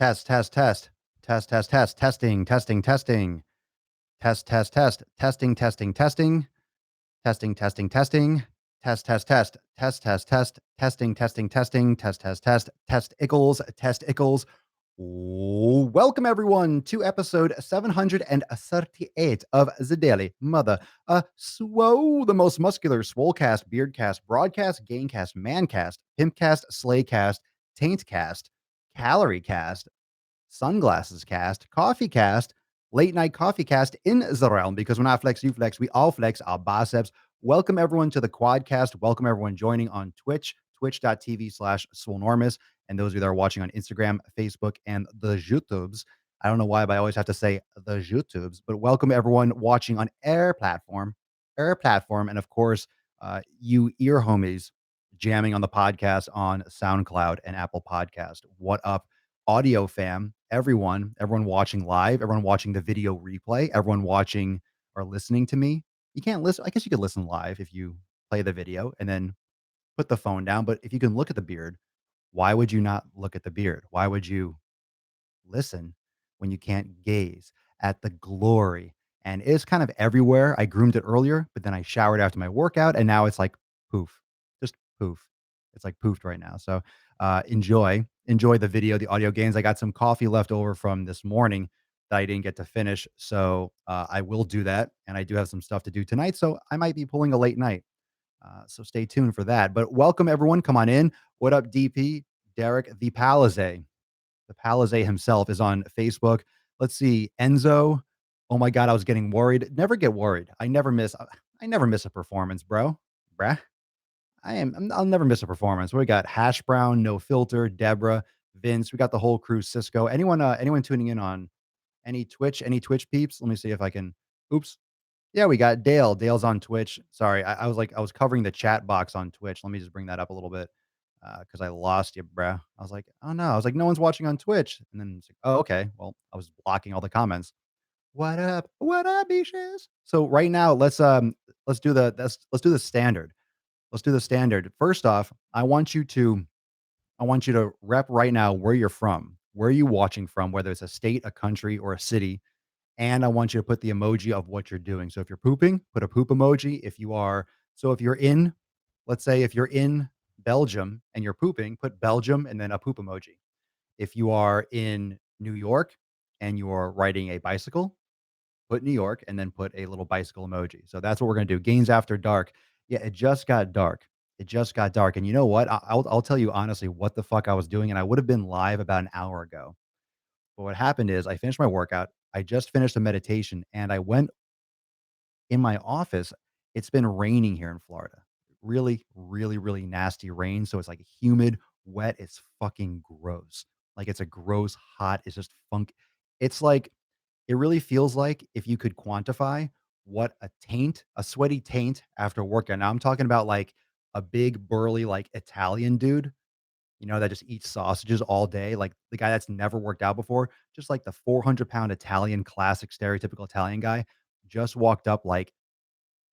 Test, test, test. Test, test, test. Testing, testing, testing. Test, test, test. Testing, testing, testing. Testing, testing, testing. Test, test, test. Test, test, test. Testing, testing, testing. Test, test, test. Test Ickles, test Ickles. Welcome everyone to episode 738 of the Daily Mother. Swole, the most muscular Swolecast, Beardcast, Broadcast, Gaincast, Mancast, Pimpcast, Slaycast, Taintcast, Calorie Sunglasses Cast, Coffee Cast, Late Night Coffee Cast in the realm, because when I flex, you flex, we all flex our biceps. Welcome everyone to the Quadcast. Welcome everyone joining on Twitch, twitch.tv/Swolenormous. And those of you that are watching on Instagram, Facebook, and the YouTubes. I don't know why, but I always have to say the YouTubes. But welcome everyone watching on Air Platform, and of course, you ear homies jamming on the podcast on SoundCloud and Apple Podcast. What up, audio fam? Everyone watching live, everyone watching the video replay, everyone watching or listening to me. You can't listen. I guess you could listen live if you play the video and then put the phone down. But if you can look at the beard, why would you not look at the beard? Why would you listen when you can't gaze at the glory? And it's kind of everywhere. I groomed it earlier, but then I showered after my workout, and now it's like poof, just poof. It's like poofed right now. So enjoy the video, the audio gains. I got some coffee left over from this morning that I didn't get to finish, so I will do that. And I do have some stuff to do tonight, so I might be pulling a late night. So stay tuned for that. But welcome everyone. Come on in. What up, DP? Derek the Palizé. The Palizé himself is on Facebook. Let's see. Enzo. Oh my God, I was getting worried. Never get worried. I never miss a performance, bro. Bruh. I'll never miss a performance. We got Hash Brown, No Filter, Deborah, Vince. We got the whole crew, Cisco. Anyone tuning in on any Twitch peeps? Let me see if I can. Oops. Yeah, we got Dale. Dale's on Twitch. Sorry, I was covering the chat box on Twitch. Let me just bring that up a little bit because I lost you, bruh. I was like, oh no, I was like, no one's watching on Twitch, and then it's like, oh okay, well, I was blocking all the comments. What up? What up, Beaches? So right now, let's do the standard. Let's do the standard. First off, I want you to rep right now where you're from. Where are you watching from? Whether it's a state, a country, or a city, and I want you to put the emoji of what you're doing. So if you're pooping, put a poop emoji. If you're in, let's say if you're in Belgium and you're pooping, put Belgium and then a poop emoji. If you are in New York and you're riding a bicycle, put New York and then put a little bicycle emoji. So that's what we're going to do. Gains after dark. Yeah, it just got dark. It just got dark. And you know what? I'll tell you honestly what the fuck I was doing. And I would have been live about an hour ago. But what happened is I finished my workout. I just finished a meditation and I went in my office. It's been raining here in Florida. Really, really, really nasty rain. So it's like humid, wet. It's fucking gross. Like it's a gross, hot. It's just funk. It's like it really feels like if you could quantify what a sweaty taint after a workout. Now I'm talking about like a big burly like Italian dude, that just eats sausages all day, like the guy that's never worked out before, just like the 400-pound Italian classic stereotypical Italian guy just walked up like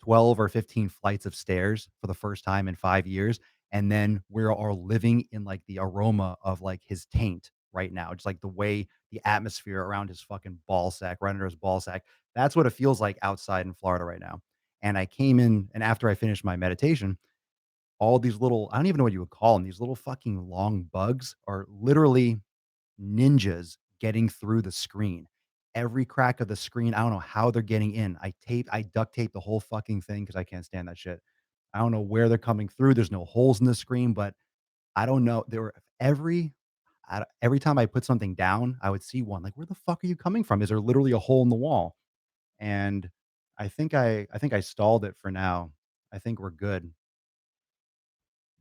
12 or 15 flights of stairs for the first time in 5 years, and then we're all living in, like, the aroma of, like, his taint right now, just, like, the way the atmosphere around his fucking ball sack, right under his ball sack. That's what it feels like outside in Florida right now, and I came in and after I finished my meditation, all these little I don't even know what you would call them. These little fucking long bugs are literally ninjas getting through the screen. Every crack of the screen, I don't know how they're getting in. I duct tape the whole fucking thing because I can't stand that shit. I don't know where they're coming through. There's no holes in the screen, but I don't know. There were every time I put something down, I would see one. Like, where the fuck are you coming from? Is there literally a hole in the wall? And I think I stalled it for now. I think we're good.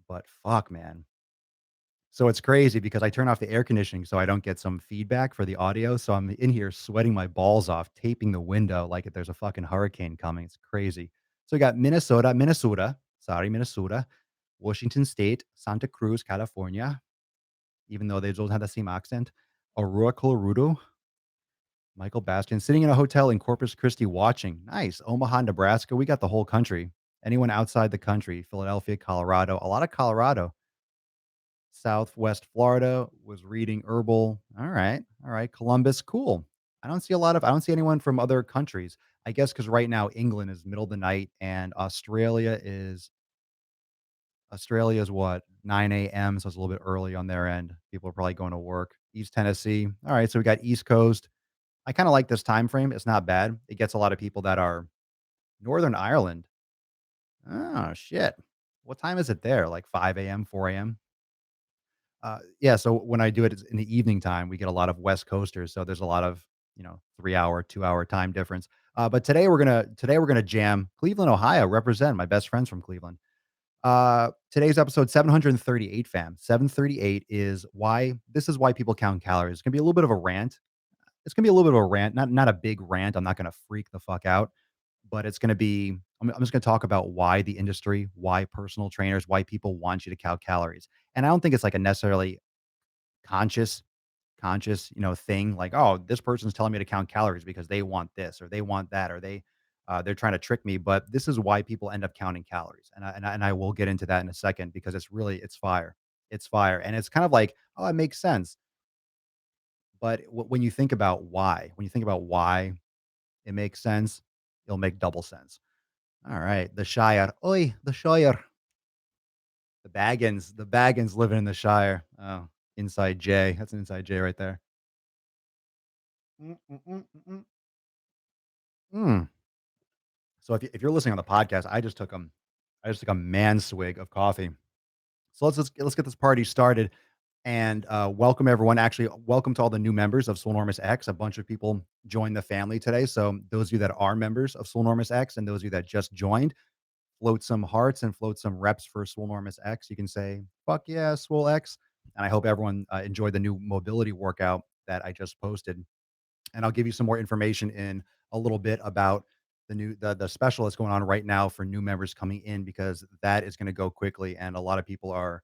But fuck, man. So it's crazy because I turn off the air conditioning so I don't get some feedback for the audio. So I'm in here sweating my balls off, taping the window like if there's a fucking hurricane coming. It's crazy. So we got Minnesota, Washington State, Santa Cruz, California, even though they don't have the same accent, Aurora, Colorado, Michael Bastian, sitting in a hotel in Corpus Christi watching. Nice. Omaha, Nebraska. We got the whole country. Anyone outside the country, Philadelphia, Colorado, a lot of Colorado. Southwest Florida was reading herbal. All right. All right. Columbus, cool. I don't see anyone from other countries. I guess because right now England is middle of the night and Australia is what, 9 AM, so it's a little bit early on their end. People are probably going to work. East Tennessee. All right, so we got East Coast. I kinda like this time frame. It's not bad. It gets a lot of people that are Northern Ireland. Oh, shit. What time is it there? Like 5 AM, 4 AM? Yeah, so when I do it, it's in the evening time. We get a lot of West Coasters, so there's a lot of, 3-hour, 2-hour time difference. But today we're gonna jam Cleveland, Ohio, represent my best friends from Cleveland. Today's episode 738, fam. 738 is why people count calories. It's gonna be a little bit of a rant. It's gonna be a little bit of a rant, not a big rant. I'm not gonna freak the fuck out, but it's gonna be. I'm just gonna talk about why the industry, why personal trainers, why people want you to count calories. And I don't think it's like a necessarily conscious thing like, oh, this person's telling me to count calories because they want this or they want that or they're trying to trick me. But this is why people end up counting calories, and I will get into that in a second because it's fire. It's fire, and it's kind of like, oh, it makes sense. But when you think about why it makes sense, it'll make double sense. All right, the Shire, oi, the Shire, the Baggins living in the Shire. Oh, inside J. That's an inside J right there. Mm, mm, mm, mm, mm. Mm. So if you're listening on the podcast, I just took a man swig of coffee. So let's get this party started and welcome everyone. Actually, welcome to all the new members of Swolenormous X. A bunch of people joined the family today. So those of you that are members of Swolenormous X and those of you that just joined, float some hearts and float some reps for Swolenormous X. You can say "fuck yeah, Swole X," and I hope everyone enjoyed the new mobility workout that I just posted. And I'll give you some more information in a little bit about the special that's going on right now for new members coming in because that is going to go quickly and a lot of people are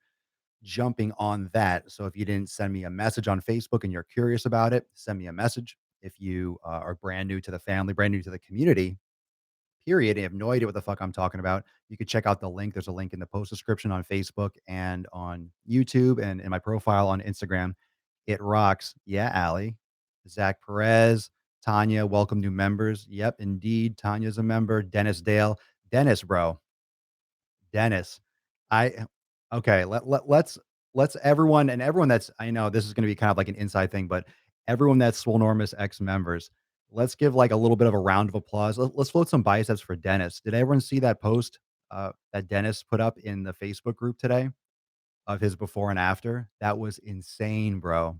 jumping on that. So if you didn't send me a message on Facebook and you're curious about it, send me a message. If you are brand new to the family, brand new to the community, period, and have no idea what the fuck I'm talking about, you could check out the link. There's a link in the post description on Facebook and on YouTube and in my profile on Instagram. It rocks. Yeah, Allie. Zach Perez, Tanya, welcome new members. Yep, indeed. Tanya's a member. Dennis Dale. Dennis, bro. Dennis. I okay, let's everyone that's I know this is gonna be kind of like an inside thing, but everyone that's Swolenormous X members, let's give like a little bit of a round of applause. Let's float some biceps for Dennis. Did everyone see that post that Dennis put up in the Facebook group today of his before and after? That was insane, bro.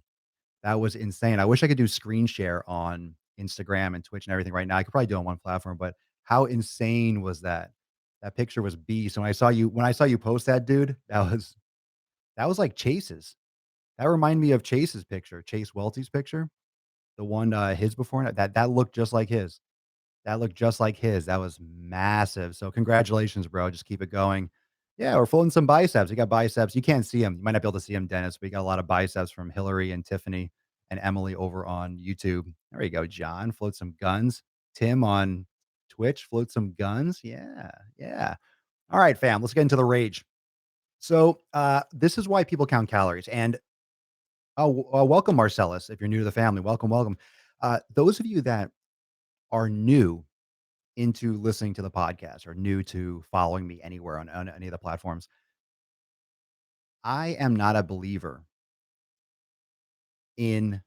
That was insane. I wish I could do screen share on Instagram and Twitch and everything right now. I could probably do it on one platform, but how insane was that? That picture was beast. When I saw you post that, dude, that was like Chase's. That reminded me of Chase's picture, Chase Welty's picture, the one his before and that looked just like his. That looked just like his. That was massive. So congratulations, bro. Just keep it going. Yeah, we're floating some biceps. You got biceps. You can't see them. You might not be able to see them, Dennis, but you got a lot of biceps from Hillary and Tiffany and Emily over on YouTube. There you go, John. Float some guns. Tim on Twitch, float some guns. Yeah, yeah. All right, fam. Let's get into the rage. So this is why people count calories. And welcome, Marcellus. If you're new to the family, welcome, welcome. Those of you that are new into listening to the podcast or new to following me anywhere on any of the platforms, I am not a believer in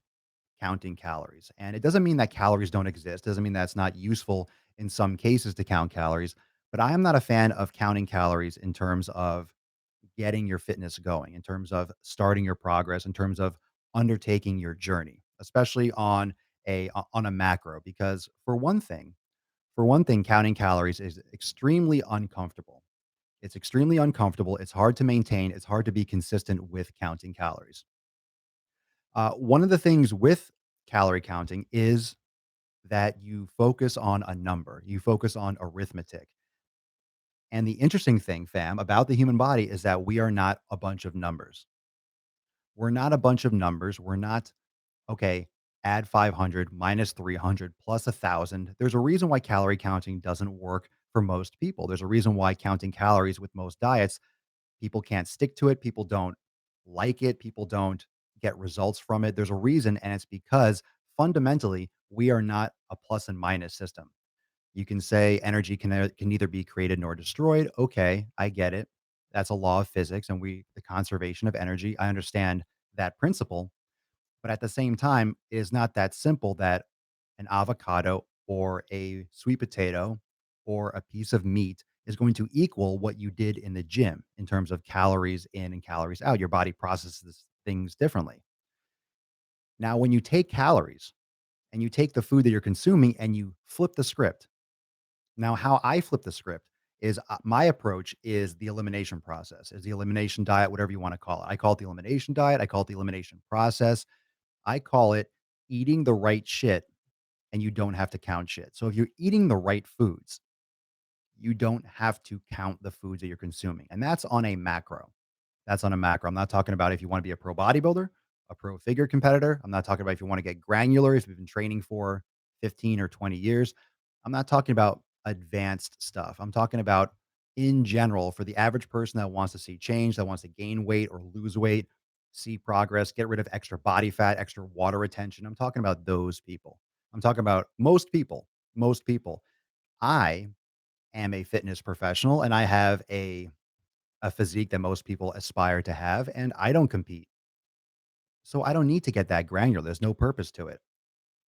counting calories. And it doesn't mean that calories don't exist. Doesn't mean that it's not useful in some cases to count calories. But I am not a fan of counting calories in terms of getting your fitness going, in terms of starting your progress, in terms of undertaking your journey, especially on a macro. Because for one thing, counting calories is extremely uncomfortable. It's extremely uncomfortable. It's hard to maintain. It's hard to be consistent with counting calories. One of the things with calorie counting is that you focus on a number, you focus on arithmetic. And the interesting thing, fam, about the human body is that we are not a bunch of numbers. We're not a bunch of numbers. We're not, okay, add 500 minus 300 plus 1,000. There's a reason why calorie counting doesn't work for most people. There's a reason why counting calories with most diets, people can't stick to it. People don't like it, people don't get results from it. There's a reason, and it's because fundamentally we are not a plus and minus system. You can say energy can neither be created nor destroyed. Okay, I get it. That's a law of physics, and the conservation of energy. I understand that principle, but at the same time, it is not that simple that an avocado or a sweet potato or a piece of meat is going to equal what you did in the gym in terms of calories in and calories out. Your body processes things differently. Now, when you take calories and you take the food that you're consuming and you flip the script. Now, how I flip the script is my approach is the elimination process, is the elimination diet, whatever you want to call it. I call it the elimination diet. I call it the elimination process. I call it eating the right shit and you don't have to count shit. So if you're eating the right foods, you don't have to count the foods that you're consuming. And that's on a macro. That's on a macro. I'm not talking about if you want to be a pro bodybuilder, a pro figure competitor. I'm not talking about if you want to get granular, if you've been training for 15 or 20 years. I'm not talking about advanced stuff. I'm talking about in general for the average person that wants to see change, that wants to gain weight or lose weight, see progress, get rid of extra body fat, extra water retention. I'm talking about those people. I'm talking about most people. Most people. I am a fitness professional and I have a physique that most people aspire to have, and I don't compete. So I don't need to get that granular. There's no purpose to it.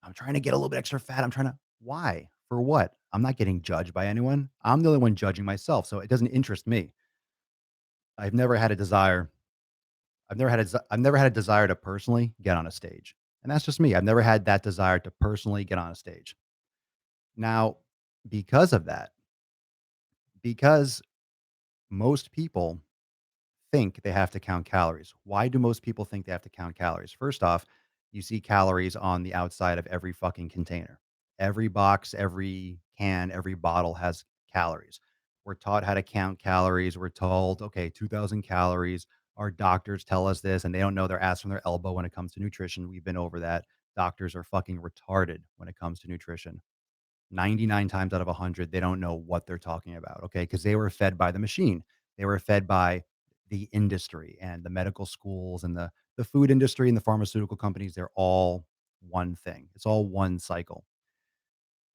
I'm trying to get a little bit extra fat. I'm trying to why? For what? I'm not getting judged by anyone. I'm the only one judging myself, so it doesn't interest me. I've never had a desire. I've never had a desire to personally get on a stage. And that's just me. I've never had that desire to personally get on a stage. Now, because of that, because most people think they have to count calories. Why do most people think they have to count calories? First off, you see calories on the outside of every fucking container. Every box, every can, every bottle has calories. We're taught how to count calories. We're told, okay, 2,000 calories. Our doctors tell us this, and they don't know their ass from their elbow when it comes to nutrition. We've been over that. Doctors are fucking retarded when it comes to nutrition. 99 times out of 100, they don't know what they're talking about, okay? Because they were fed by the machine. They were fed by the industry and the medical schools and the food industry and the pharmaceutical companies. They're all one thing. It's all one cycle.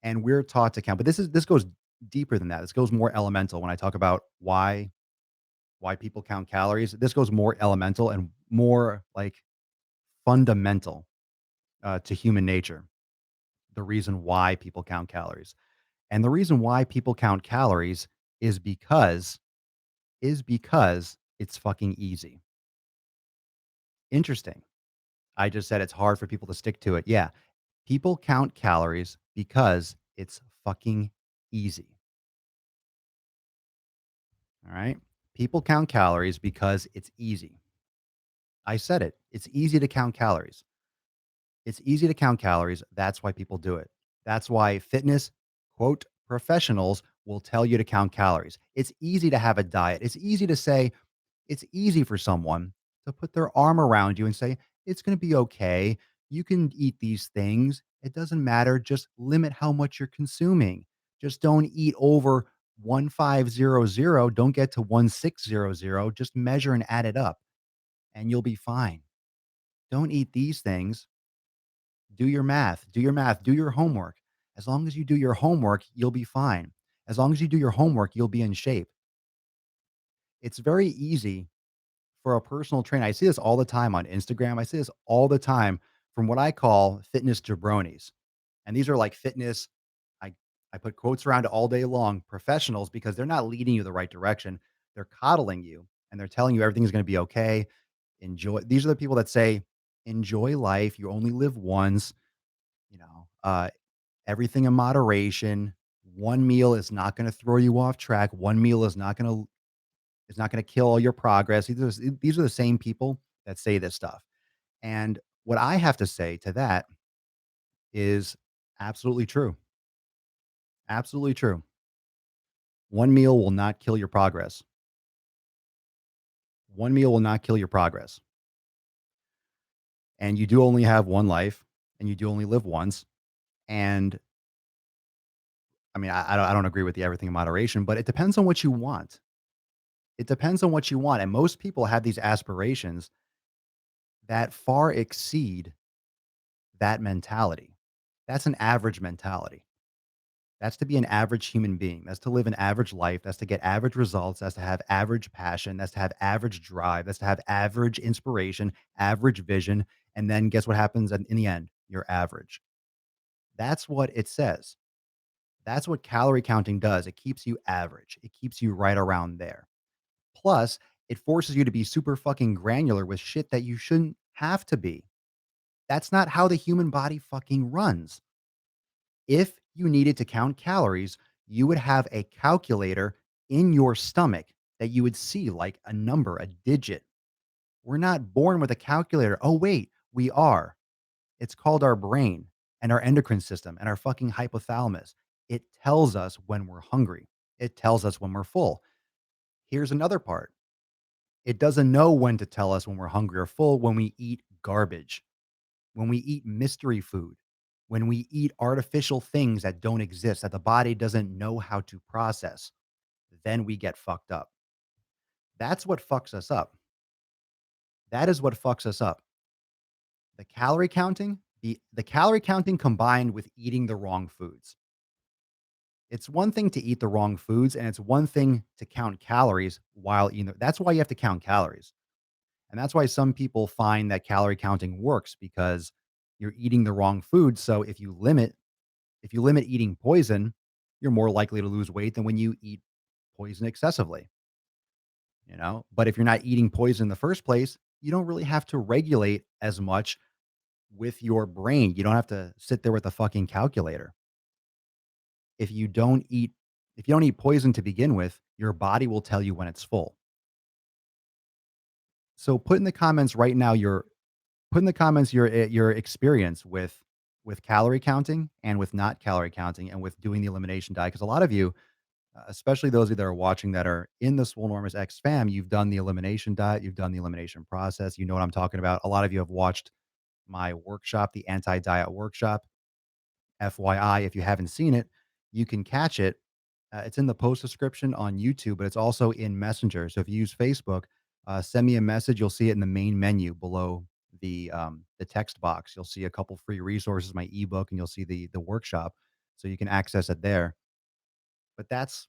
And we're taught to count, but this goes deeper than that. This goes more elemental when I talk about why people count calories. This goes more elemental and more like fundamental to human nature. The reason why people count calories. And the reason why people count calories is because it's fucking easy. Interesting. I just said it's hard for people to stick to it. Yeah. People count calories because it's fucking easy. All right. People count calories because it's easy. I said it. It's easy to count calories. It's easy to count calories. That's why people do it. That's why fitness, quote, professionals will tell you to count calories. It's easy to have a diet. It's easy to say, it's easy for someone to put their arm around you and say, it's going to be okay. You can eat these things. It doesn't matter. Just limit how much you're consuming. Just don't eat over 1500. Don't get to 1600. Just measure and add it up and you'll be fine. Don't eat these things. Do your math. Do your math. Do your homework. As long as you do your homework, you'll be fine. As long as you do your homework, you'll be in shape. It's very easy for a personal trainer. I see this all the time on Instagram. I see this all the time from what I call fitness jabronis. And these are like fitness, I, I put quotes around it all day long, professionals, because they're not leading you the right direction. They're coddling you and they're telling you everything is going to be okay. Enjoy. These are the people that say, enjoy life. You only live once, you know, everything in moderation. One meal is not going to throw you off track. One meal is not going to kill all your progress. These are the same people that say this stuff. And what I have to say to that is absolutely true. Absolutely true. One meal will not kill your progress. One meal will not kill your progress. And you do only have one life and you do only live once. And I mean, I don't agree with the everything in moderation, but it depends on what you want. It depends on what you want. And most people have these aspirations that far exceed that mentality. That's an average mentality. That's to be an average human being. That's to live an average life. That's to get average results. That's to have average passion. That's to have average drive. That's to have average inspiration, average vision. And then guess what happens in the end? You're average. That's what it says. That's what calorie counting does. It keeps you average. It keeps you right around there. Plus, it forces you to be super fucking granular with shit that you shouldn't have to be. That's not how the human body fucking runs. If you needed to count calories, you would have a calculator in your stomach that you would see like a number, a digit. We're not born with a calculator. Oh, wait, we are. It's called our brain and our endocrine system and our fucking hypothalamus. It tells us when we're hungry, it tells us when we're full. Here's another part: it doesn't know when to tell us when we're hungry or full when we eat garbage, when we eat mystery food, when we eat artificial things that don't exist, that the body doesn't know how to process, then we get fucked up. That's what fucks us up. That is what fucks us up. The calorie counting combined with eating the wrong foods. It's one thing to eat the wrong foods, and it's one thing to count calories while eating. That's why you have to count calories. And that's why some people find that calorie counting works because you're eating the wrong food. So if you limit eating poison, you're more likely to lose weight than when you eat poison excessively, you know? But if you're not eating poison in the first place, you don't really have to regulate as much with your brain. You don't have to sit there with a fucking calculator. If you don't eat if you don't eat poison to begin with, your body will tell you when it's full. So put in the comments right now your experience with calorie counting and with not calorie counting and with doing the elimination diet, because a lot of you, especially those of you that are watching that are in the Swolenormous X fam, you've done the elimination diet, you've done the elimination process, you know what I'm talking about. A lot of you have watched my workshop, the anti-diet workshop. FYI, if you haven't seen it, you can catch it. It's in the post description on YouTube, but it's also in Messenger. So if you use Facebook, send me a message. You'll see it in the main menu below the text box. You'll see a couple free resources, my ebook, and you'll see the workshop, so you can access it there. But that's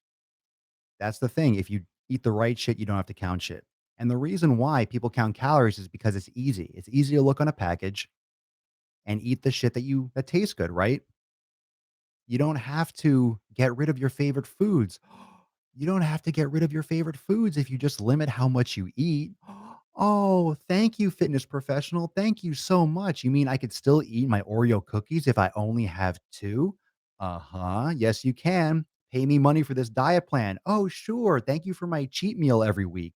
the thing. If you eat the right shit, you don't have to count shit. And the reason why people count calories is because it's easy. It's easy to look on a package and eat the shit that tastes good, right? You don't have to get rid of your favorite foods. You don't have to get rid of your favorite foods if you just limit how much you eat. Oh, thank you, fitness professional. Thank you so much. You mean I could still eat my Oreo cookies if I only have two? Uh huh. Yes, you can. Pay me money for this diet plan. Oh, sure. Thank you for my cheat meal every week.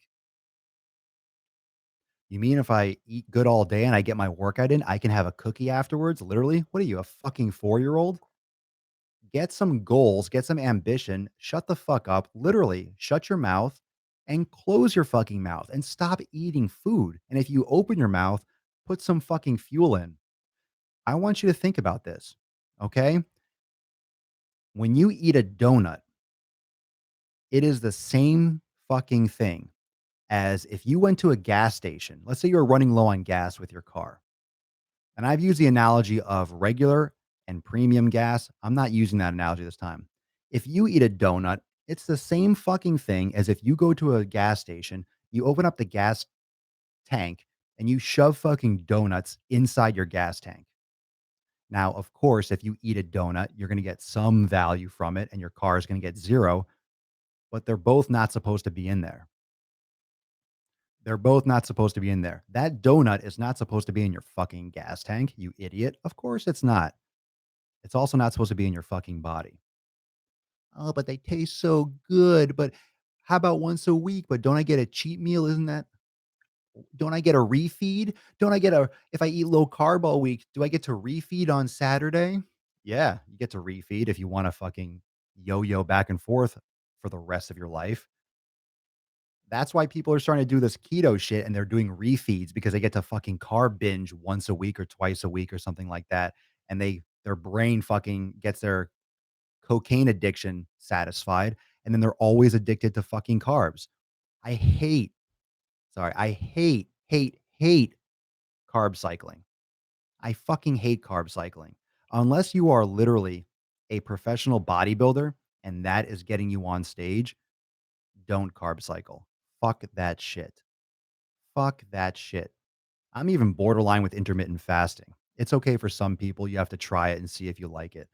You mean if I eat good all day and I get my workout in, I can have a cookie afterwards? Literally? What are you, a fucking 4-year old? Get some goals, get some ambition, shut the fuck up, literally shut your mouth and close your fucking mouth and stop eating food. And if you open your mouth, put some fucking fuel in. I want you to think about this. Okay. When you eat a donut, it is the same fucking thing as if you went to a gas station. Let's say you're running low on gas with your car. And I've used the analogy of regular and premium gas. I'm not using that analogy this time. If you eat a donut, it's the same fucking thing as if you go to a gas station, you open up the gas tank, and you shove fucking donuts inside your gas tank. Now, of course, if you eat a donut, you're going to get some value from it and your car is going to get zero, but they're both not supposed to be in there. They're both not supposed to be in there. That donut is not supposed to be in your fucking gas tank, you idiot. Of course it's not. It's also not supposed to be in your fucking body. Oh, but they taste so good. But how about once a week? But don't I get a cheat meal? Don't I get a refeed? Don't I get if I eat low carb all week, do I get to refeed on Saturday? Yeah, you get to refeed if you want to fucking yo yo back and forth for the rest of your life. That's why people are starting to do this keto shit and they're doing refeeds because they get to fucking carb binge once a week or twice a week or something like that. And their brain fucking gets their cocaine addiction satisfied, and then they're always addicted to fucking carbs. I hate, sorry, I hate carb cycling. I fucking hate carb cycling. Unless you are literally a professional bodybuilder and that is getting you on stage, don't carb cycle. Fuck that shit. Fuck that shit. I'm even borderline with intermittent fasting. It's okay for some people. You have to try it and see if you like it.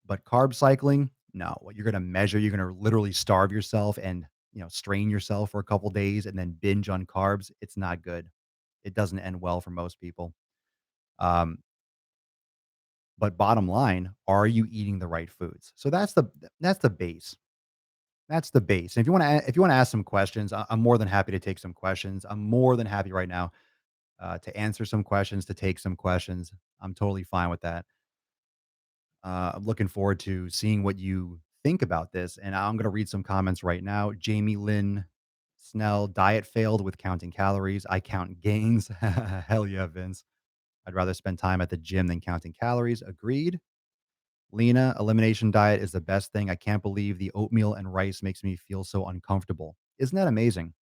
But carb cycling, no. What you're going to measure, you're going to literally starve yourself and, strain yourself for a couple days and then binge on carbs. It's not good. It doesn't end well for most people. Um, but bottom line, are you eating the right foods? So that's the base. That's the base. And if you want to ask some questions, I'm more than happy to take some questions. I'm more than happy right now to answer some questions, to take some questions. I'm totally fine with that. I'm looking forward to seeing what you think about this. And I'm going to read some comments right now. Jamie Lynn Snell, diet failed with counting calories. I count gains. Hell yeah, Vince. I'd rather spend time at the gym than counting calories. Agreed. Lena, elimination diet is the best thing. I can't believe the oatmeal and rice makes me feel so uncomfortable. Isn't that amazing?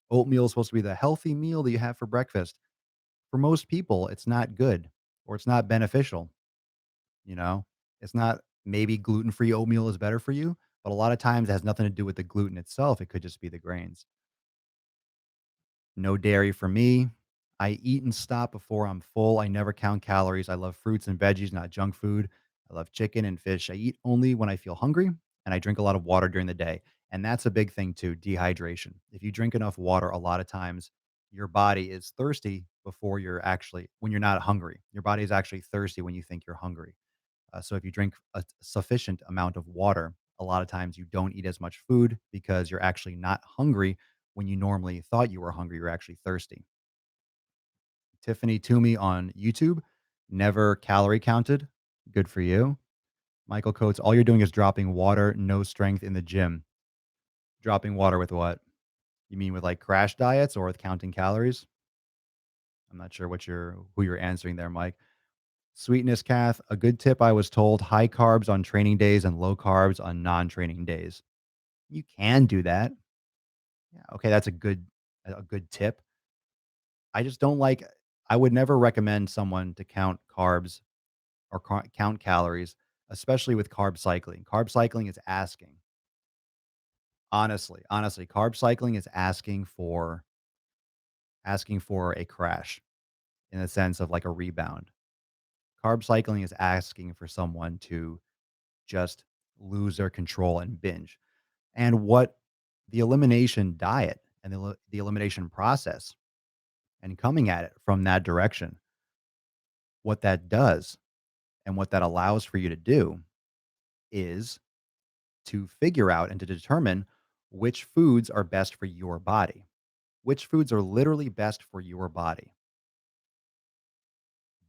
Oatmeal is supposed to be the healthy meal that you have for breakfast. For most people, it's not good or it's not beneficial. You know, it's not, maybe gluten free oatmeal is better for you, but a lot of times it has nothing to do with the gluten itself. It could just be the grains. No dairy for me. I eat and stop before I'm full. I never count calories. I love fruits and veggies, not junk food. I love chicken and fish. I eat only when I feel hungry and I drink a lot of water during the day. And that's a big thing too, dehydration. If you drink enough water, a lot of times your body is thirsty before when you're not hungry. Your body is actually thirsty when you think you're hungry. So if you drink a sufficient amount of water, a lot of times you don't eat as much food because you're actually not hungry when you normally thought you were hungry. You're actually thirsty. Tiffany Toomey on YouTube, never calorie counted. Good for you. Michael Coates, all you're doing is dropping water, no strength in the gym. Dropping water with what? You mean with like crash diets or with counting calories? I'm not sure who you're answering there, Mike. Sweetness Cath, a good tip I was told, high carbs on training days and low carbs on non-training days. You can do that. Yeah, okay, that's a good tip. I just don't like I would never recommend someone to count carbs or count calories, especially with carb cycling. Carb cycling is honestly, carb cycling is asking for a crash in the sense of like a rebound. Carb cycling is asking for someone to just lose their control and binge. And what the elimination diet and the elimination process and coming at it from that direction, what that does and what that allows for you to do is to figure out and to determine which foods are best for your body. Which foods are literally best for your body?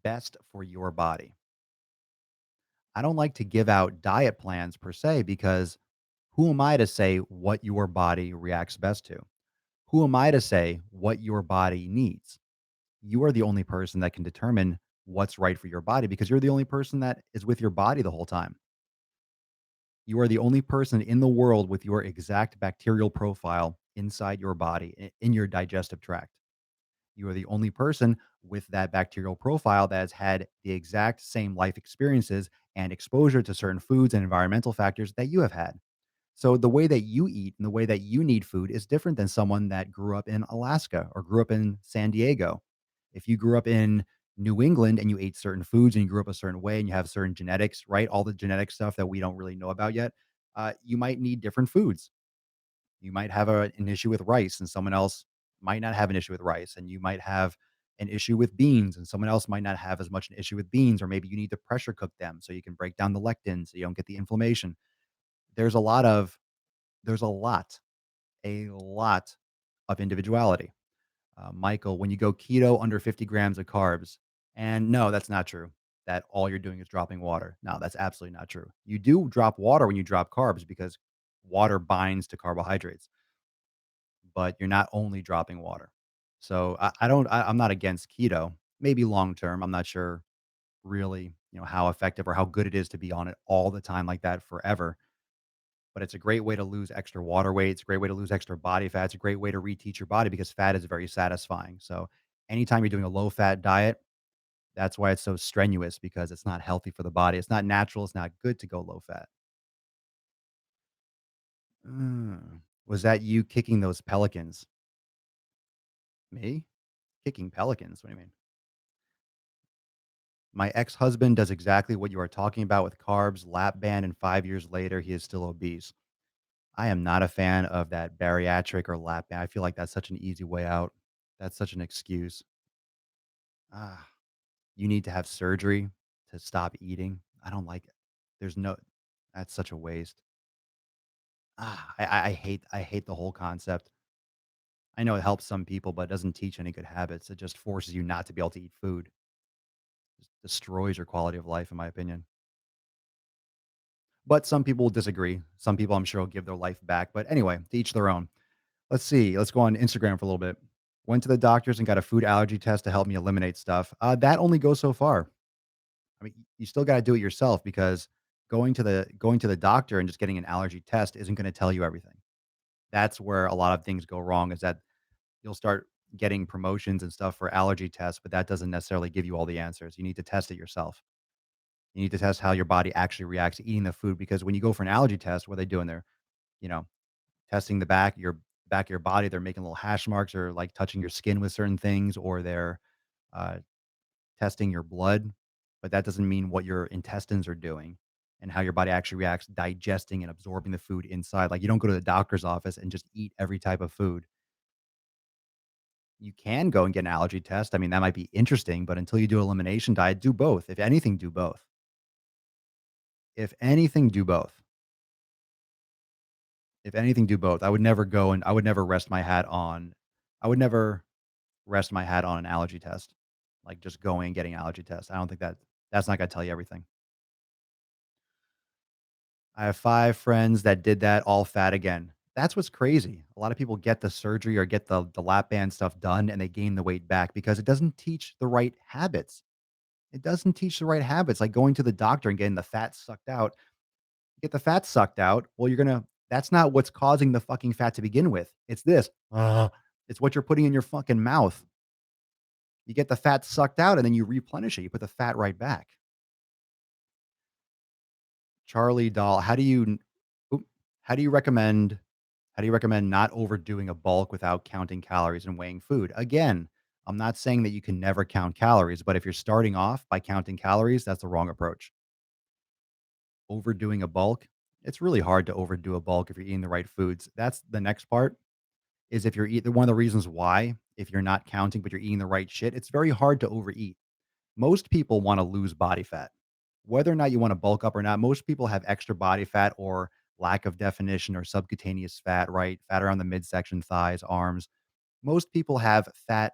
Best for your body. I don't like to give out diet plans per se because who am I to say what your body reacts best to? Who am I to say what your body needs? You are the only person that can determine what's right for your body because you're the only person that is with your body the whole time. You are the only person in the world with your exact bacterial profile inside your body, in your digestive tract. You are the only person with that bacterial profile that has had the exact same life experiences and exposure to certain foods and environmental factors that you have had. So the way that you eat and the way that you need food is different than someone that grew up in Alaska or grew up in San Diego. If you grew up in New England and you ate certain foods and you grew up a certain way and you have certain genetics, right? All the genetic stuff that we don't really know about yet, you might need different foods. You might have an issue with rice and someone else might not have an issue with rice. And you might have an issue with beans and someone else might not have as much an issue with beans, or maybe you need to pressure cook them so you can break down the lectin so you don't get the inflammation. There's a lot of there's a lot of individuality. Michael, when you go keto under 50 grams of carbs, and no, that's not true. That all you're doing is dropping water. No, that's absolutely not true. You do drop water when you drop carbs because water binds to carbohydrates, but you're not only dropping water. So I don't, I'm not against keto. Maybe long term. I'm not sure really, how effective or how good it is to be on it all the time like that forever, but it's a great way to lose extra water weight. It's a great way to lose extra body fat. It's a great way to reteach your body because fat is very satisfying. So Anytime you're doing a low fat diet, that's why it's so strenuous because it's not healthy for the body. It's not natural. It's not good to go low fat. Was that you kicking those pelicans? Me? Kicking pelicans? What do you mean? My ex-husband does exactly what you are talking about with carbs, lap band, and 5 years later, he is still obese. I am not a fan of that bariatric or lap band. I feel like that's such an easy way out. That's such an excuse. Ah, you need to have surgery to stop eating. I don't like it. There's no That's such a waste. I hate the whole concept. I know it helps some people, but it doesn't teach any good habits. It just forces you not to be able to eat food. Just destroys your quality of life, in my opinion. But some people will disagree. Some people, I'm sure, will give their life back. But anyway, to each their own. Let's see. Let's go on Instagram for a little bit. Went to the doctors and got a food allergy test to help me eliminate stuff. That only goes so far. I mean, you still got to do it yourself because going to the doctor and just getting an allergy test isn't going to tell you everything. That's where a lot of things go wrong. Is that you'll start getting promotions and stuff for allergy tests, but that doesn't necessarily give you all the answers. You need to test it yourself. You need to test how your body actually reacts to eating the food because when you go for an allergy test, what are they doing? They're, you know, testing the back of your body. They're making little hash marks or like touching your skin with certain things, or they're uh, testing your blood. But that doesn't mean what your intestines are doing and how your body actually reacts digesting and absorbing the food inside. Like you don't go to the doctor's office and just eat every type of food. You can go and get an allergy test. I mean, that might be interesting, but until you do elimination diet, do both. If anything, do both. If anything, do both. If anything, do both. I would never rest my hat on I would never rest my hat on an allergy test. Like just going and getting an allergy test. I don't think that's not gonna tell you everything. I have 5 friends that did that, all fat again. That's what's crazy. A lot of people get the surgery or get the lap band stuff done and they gain the weight back because it doesn't teach the right habits. It doesn't teach the right habits, like going to the doctor and getting the fat sucked out. Get the fat sucked out, well, you're gonna that's not what's causing the fucking fat to begin with. It's this. It's what you're putting in your fucking mouth. You get the fat sucked out and then you replenish it. You put the fat right back. Charlie Doll, oop, how do you recommend not overdoing a bulk without counting calories and weighing food? Again, I'm not saying that you can never count calories, but if you're starting off by counting calories, that's the wrong approach. Overdoing a bulk, it's really hard to overdo a bulk if you're eating the right foods. That's the next part is if you're eating one of the reasons why, if you're not counting, but you're eating the right shit, it's very hard to overeat. Most people want to lose body fat. Whether or not you want to bulk up or not, most people have extra body fat or lack of definition or subcutaneous fat, right? Fat around the midsection, thighs, arms. Most people have fat,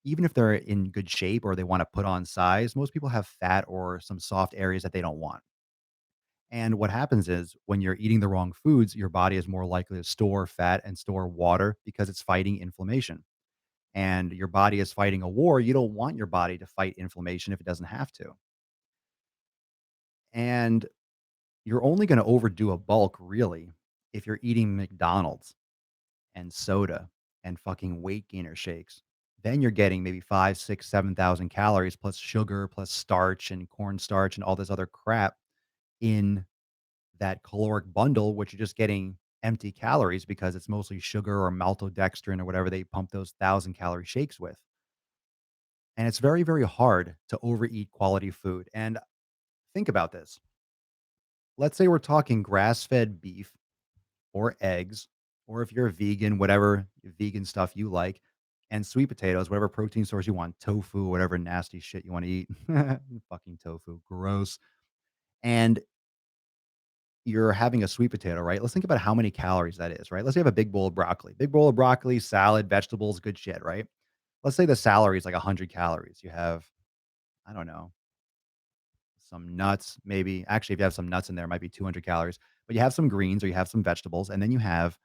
even if they're in good shape or they want to put on size, most people have fat or some soft areas that they don't want. And what happens is when you're eating the wrong foods, your body is more likely to store fat and store water because it's fighting inflammation. And your body is fighting a war. You don't want your body to fight inflammation if it doesn't have to. And you're only going to overdo a bulk really if you're eating McDonald's and soda and fucking weight gainer shakes. Then you're getting maybe 5, 6, 7,000 calories plus sugar, plus starch and cornstarch and all this other crap in that caloric bundle, which you're just getting empty calories because it's mostly sugar or maltodextrin or whatever they pump those 1,000 calorie shakes with. And it's very, very hard to overeat quality food. And think about this. Let's say we're talking grass fed beef or eggs, or if you're a vegan, whatever vegan stuff you like, and sweet potatoes, whatever protein source you want, tofu, whatever nasty shit you want to eat. Fucking tofu, gross. And you're having a sweet potato, right? Let's think about how many calories that is, right? Let's say you have a big bowl of broccoli, salad, vegetables, good shit, right? Let's say the salary is like 100 calories. You have, I don't know, some nuts, maybe. Actually, if you have some nuts in there, it might be 200 calories, but you have some greens or you have some vegetables, and then you have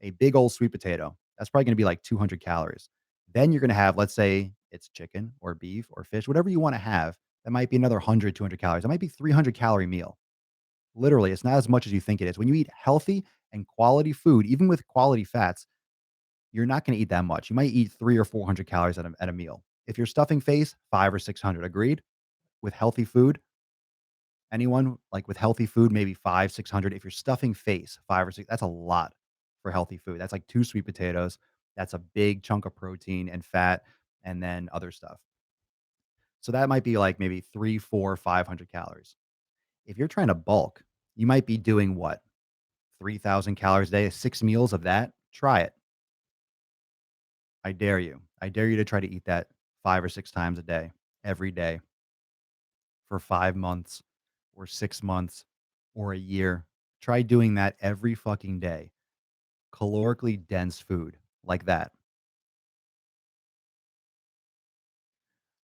a big old sweet potato. That's probably going to be like 200 calories. Then you're going to have, let's say it's chicken or beef or fish, whatever you want to have. That might be another 100, 200 calories. That might be 300 calorie meal. Literally, it's not as much as you think it is. When you eat healthy and quality food, even with quality fats, you're not going to eat that much. You might eat 3 or 400 calories at a meal. If you're stuffing face, 5 or 600. Agreed? With healthy food, anyone like with healthy food, maybe 5, 600. If you're stuffing face, 5 or 6, that's a lot for healthy food. That's like two sweet potatoes. That's a big chunk of protein and fat, and then other stuff. So that might be like maybe 3, 4, 500 calories. If you're trying to bulk, you might be doing what? 3,000 calories a day, 6 meals of that. Try it. I dare you. I dare you to try to eat that 5 or 6 times a day, every day for 5 months or 6 months or a year. Try doing that every fucking day. Calorically dense food like that.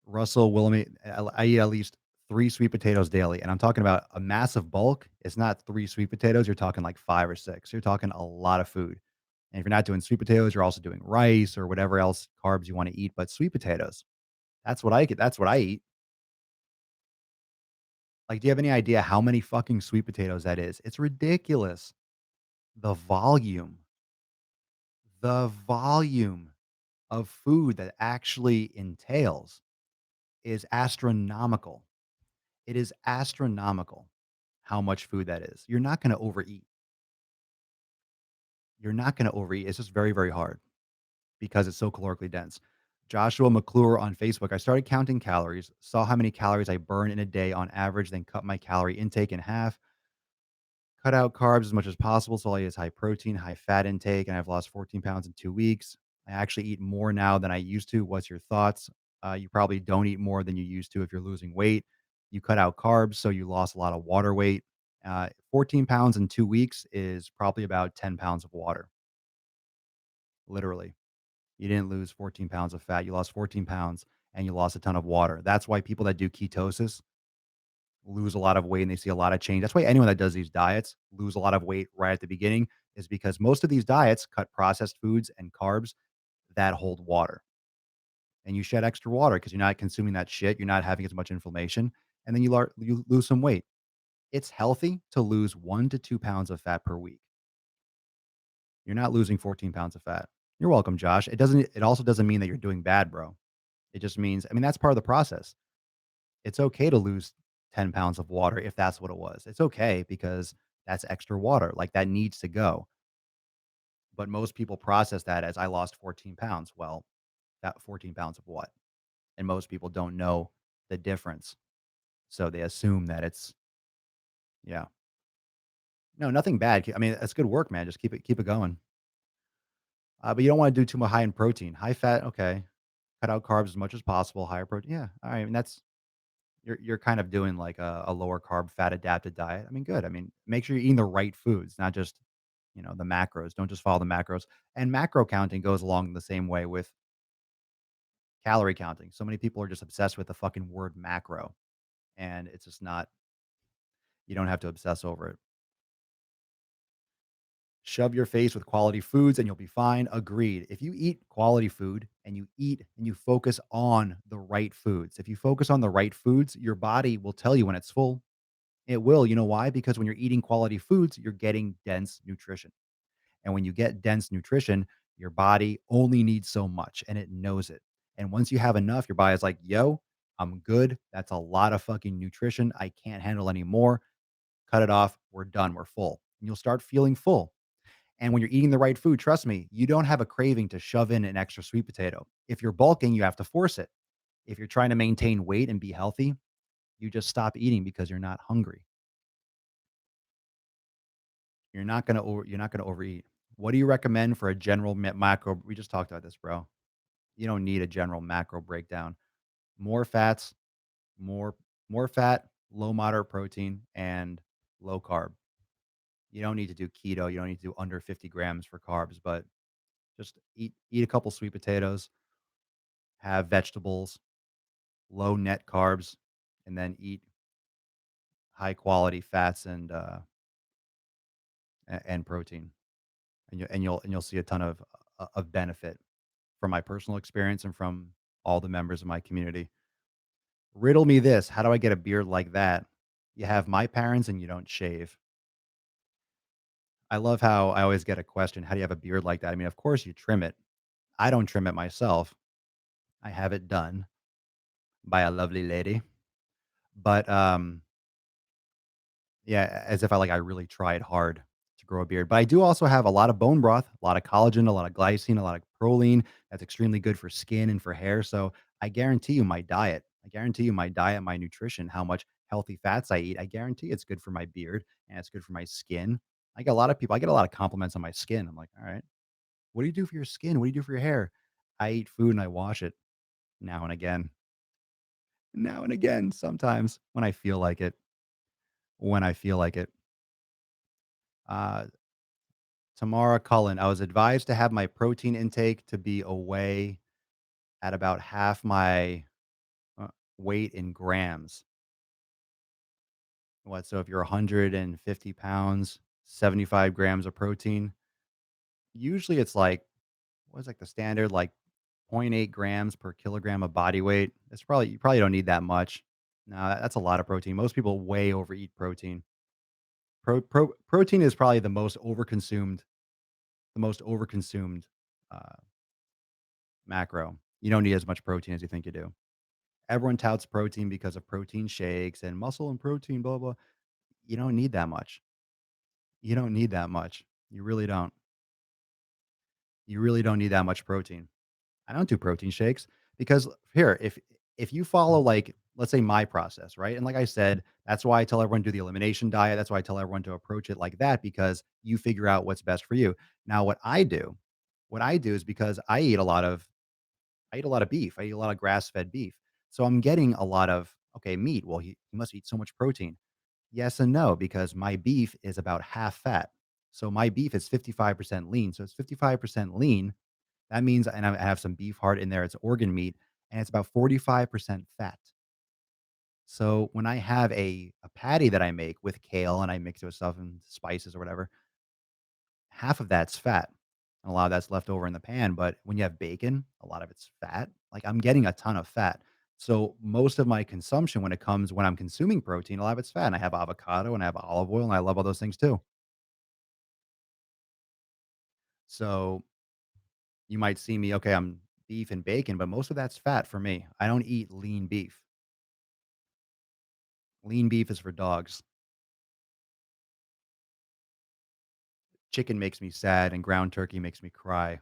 Russell Willamette, I eat at least 3 sweet potatoes daily. And I'm talking about a massive bulk. It's not 3 sweet potatoes. You're talking like 5 or 6. You're talking a lot of food. And if you're not doing sweet potatoes, you're also doing rice or whatever else carbs you want to eat. But sweet potatoes, that's what I get. That's what I eat. Like, do you have any idea how many fucking sweet potatoes that is? It's ridiculous. The volume, the volume of food that actually entails is astronomical. It is astronomical how much food that is. You're not going to overeat. You're not going to overeat. It's just very, very hard because it's so calorically dense. Joshua McClure on Facebook. I started counting calories, saw how many calories I burn in a day on average, then cut my calorie intake in half. Cut out carbs as much as possible, so all I eat is high protein, high fat intake, and I've lost 14 pounds in 2 weeks. I actually eat more now than I used to. What's your thoughts? You probably don't eat more than you used to if you're losing weight. You cut out carbs, so you lost a lot of water weight. 14 pounds in 2 weeks is probably about 10 pounds of water, literally. You didn't lose 14 pounds of fat. You lost 14 pounds and you lost a ton of water. That's why people that do ketosis lose a lot of weight and they see a lot of change. That's why anyone that does these diets lose a lot of weight right at the beginning is because most of these diets cut processed foods and carbs that hold water. And you shed extra water because you're not consuming that shit. You're not having as much inflammation. And then you lose some weight. It's healthy to lose 1 to 2 pounds of fat per week. You're not losing 14 pounds of fat. You're welcome, Josh. It also doesn't mean that you're doing bad, bro. It just means, I mean, that's part of the process. It's okay to lose 10 pounds of water if that's what it was. It's okay because that's extra water. Like that needs to go. But most people process that as I lost 14 pounds. Well, that 14 pounds of what? And most people don't know the difference. So they assume that it's, yeah. No, nothing bad. I mean, that's good work, man. Just keep it going. But you don't want to do too much high in protein. High fat, okay. Cut out carbs as much as possible. Higher protein. Yeah. All right. And that's you're kind of doing like a lower carb, fat adapted diet. I mean, good. I mean, make sure you're eating the right foods, not just, the macros. Don't just follow the macros. And macro counting goes along the same way with calorie counting. So many people are just obsessed with the fucking word macro, and it's just not, you don't have to obsess over it. Shove your face with quality foods and you'll be fine. Agreed. If you eat quality food and you eat and you focus on the right foods, if you focus on the right foods, your body will tell you when it's full. It will. You know why? Because when you're eating quality foods, you're getting dense nutrition. And when you get dense nutrition, your body only needs so much and it knows it. And once you have enough, your body's like, yo, I'm good. That's a lot of fucking nutrition. I can't handle any more. Cut it off. We're done. We're full. And you'll start feeling full. And when you're eating the right food, trust me, you don't have a craving to shove in an extra sweet potato. If you're bulking, you have to force it. If you're trying to maintain weight and be healthy, you just stop eating because you're not hungry. You're not gonna overeat. What do you recommend for a general macro? We just talked about this, bro. You don't need a general macro breakdown. More fats, more more fat, low moderate protein, and low carb. You don't need to do keto. You don't need to do under 50 grams for carbs, but just eat a couple sweet potatoes, have vegetables, low net carbs, and then eat high quality fats and protein. And you'll see a ton of benefit from my personal experience and from all the members of my community. Riddle me this: how do I get a beard like that? You have my parents and you don't shave. I love how I always get a question: how do you have a beard like that? I mean, of course you trim it. I don't trim it myself. I have it done by a lovely lady. But, yeah, as if I really tried hard to grow a beard. But I do also have a lot of bone broth, a lot of collagen, a lot of glycine, a lot of proline. That's extremely good for skin and for hair. So I guarantee you my diet, my nutrition, how much healthy fats I eat, I guarantee it's good for my beard and it's good for my skin. I get a lot of compliments on my skin. I'm like, all right, what do you do for your skin? What do you do for your hair? I eat food and I wash it now and again. Now and again, sometimes when I feel like it. When I feel like it. Uh, Tamara Cullen, I was advised to have my protein intake to be away at about half my uh, weight in grams. What? So if you're 150 pounds, 75 grams of protein, usually it's like, what's like the standard, like 0.8 grams per kilogram of body weight. You probably don't need that much. No, that's a lot of protein. Most people way overeat protein. Protein is probably the most overconsumed uh, macro. You don't need as much protein as you think you do. Everyone touts protein because of protein shakes and muscle and protein, blah, blah. You don't need that much. You don't need that much. You really don't. You really don't need that much protein. I don't do protein shakes because if you follow like let's say my process, right? And like I said, that's why I tell everyone to do the elimination diet. That's why I tell everyone to approach it like that because you figure out what's best for you. Now what I do is because I eat a lot of beef. I eat a lot of grass-fed beef. So I'm getting a lot of, okay, meat. Well, he must eat so much protein. Yes and no, because my beef is about half fat. So my beef is 55% lean. So it's 55% lean. That means, and I have some beef heart in there. It's organ meat, and it's about 45% fat. So when I have a patty that I make with kale and I mix it with stuff and spices or whatever, half of that's fat, and a lot of that's left over in the pan, but when you have bacon, a lot of it's fat. Like, I'm getting a ton of fat. So, most of my consumption when I'm consuming protein, a lot of it's fat, and I have avocado, and I have olive oil, and I love all those things too. So, you might see me, okay, I'm beef and bacon, but most of that's fat for me. I don't eat lean beef. Lean beef is for dogs. Chicken makes me sad, and ground turkey makes me cry.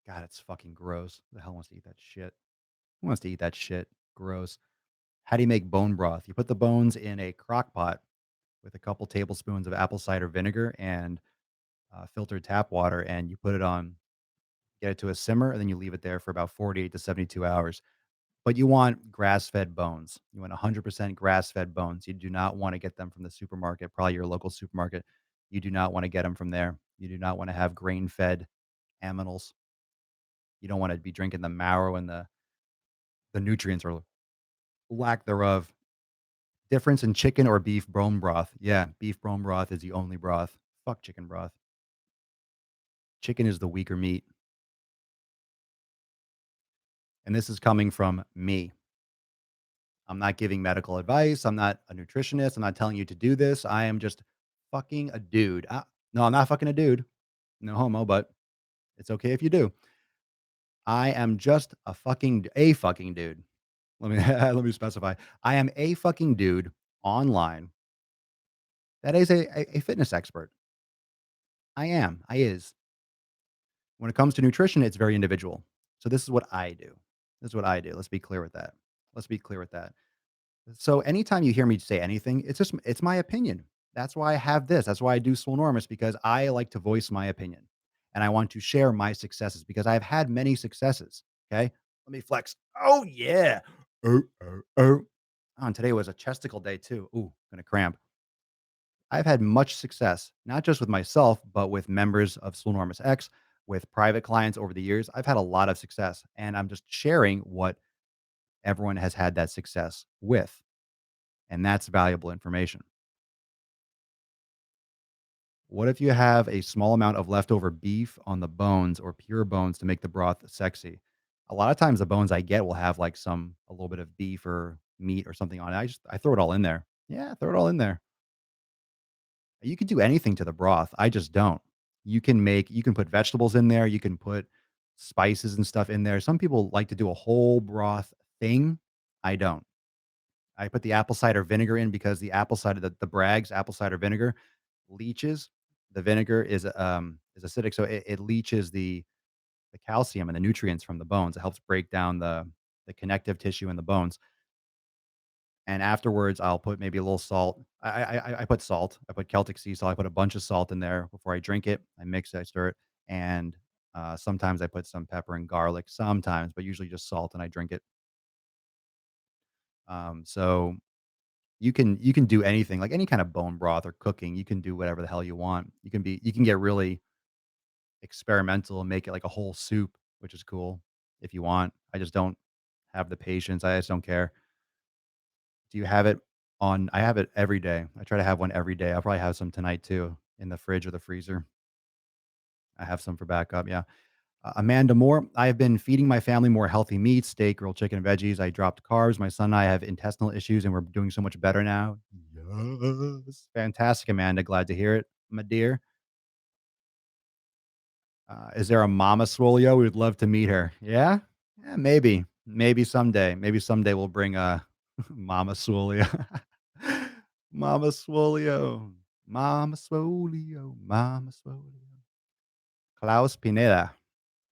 God, it's fucking gross. Who the hell wants to eat that shit? Who wants to eat that shit? Gross. How do you make bone broth? You put the bones in a crock pot with a couple tablespoons of apple cider vinegar and filtered tap water, and you put it on, get it to a simmer, and then you leave it there for about 48 to 72 hours. But you want grass fed bones. You want 100% grass fed bones. You do not want to get them from the supermarket, probably your local supermarket. You do not want to get them from there. You do not want to have grain fed aminals. You don't want to be drinking the marrow and the nutrients or lack thereof. Difference in chicken or beef bone broth. Yeah, beef bone broth is the only broth. Fuck chicken broth. Chicken is the weaker meat. And this is coming from me. I'm not giving medical advice. I'm not a nutritionist. I'm not telling you to do this. I am just fucking a dude. No, I'm not fucking a dude. No homo, but it's okay if you do. I am just a fucking dude. Let me let me specify. I am a fucking dude online that is a fitness expert. I am. I is. When it comes to nutrition, it's very individual. So this is what I do. This is what I do. Let's be clear with that. Let's be clear with that. So anytime you hear me say anything, it's my opinion. That's why I have this. That's why I do Swolenormous because I like to voice my opinion and I want to share my successes because I've had many successes. Okay. Let me flex. Oh yeah. Oh, oh, oh. Oh, and today was a chesticle day too. Ooh, gonna cramp. I've had much success, not just with myself, but with members of Swolenormous X, with private clients over the years. I've had a lot of success, and I'm just sharing what everyone has had that success with, and that's valuable information. What if you have a small amount of leftover beef on the bones or pure bones to make the broth sexy? A lot of times the bones I get will have like a little bit of beef or meat or something on it. I throw it all in there. Yeah, throw it all in there. You can do anything to the broth. I just don't. You can put vegetables in there. You can put spices and stuff in there. Some people like to do a whole broth thing. I don't. I put the apple cider vinegar in because the apple cider, the Bragg's apple cider vinegar leaches. The vinegar is acidic, so it leaches the calcium and the nutrients from the bones. It helps break down the connective tissue in the bones. And afterwards, I'll put maybe a little salt. I put salt. I put Celtic sea salt. I put a bunch of salt in there before I drink it. I mix it, I stir it, and sometimes I put some pepper and garlic. Sometimes, but usually just salt, and I drink it. So you can do anything, like any kind of bone broth or cooking. You can do whatever the hell you want. You can get really experimental and make it like a whole soup, which is cool if you want. I just don't have the patience. I just don't care. Do you have it on? I have it every day. I try to have one every day. I'll probably have some tonight too in the fridge or the freezer. I have some for backup. Yeah. Amanda Moore, I have been feeding my family more healthy meats, steak, grilled chicken, and veggies. I dropped carbs. My son and I have intestinal issues, and we're doing so much better now. Yes. Fantastic, Amanda. Glad to hear it, my dear. Is there a Mama Swolio? We would love to meet her. Yeah? Yeah, maybe. Maybe someday. Maybe someday we'll bring a Mama Swolio. Mama Swolio. Mama Swolio. Mama Swolio. Klaus Pineda.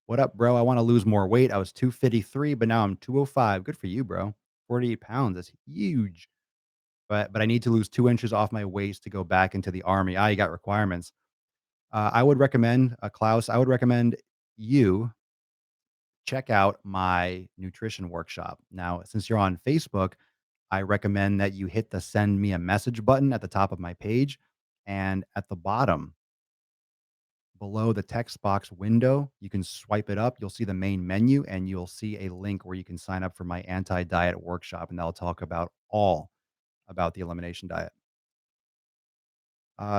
What up, bro? I want to lose more weight. I was 253, but now I'm 205. Good for you, bro. 48 pounds. That's huge. But I need to lose 2 inches off my waist to go back into the army. Ah, you got requirements. I would recommend, Klaus, I would recommend you check out my nutrition workshop. Now, since you're on Facebook, I recommend that you hit the send me a message button at the top of my page. And at the bottom, below the text box window, you can swipe it up. You'll see the main menu and you'll see a link where you can sign up for my anti diet workshop. And that'll talk about all about the elimination diet.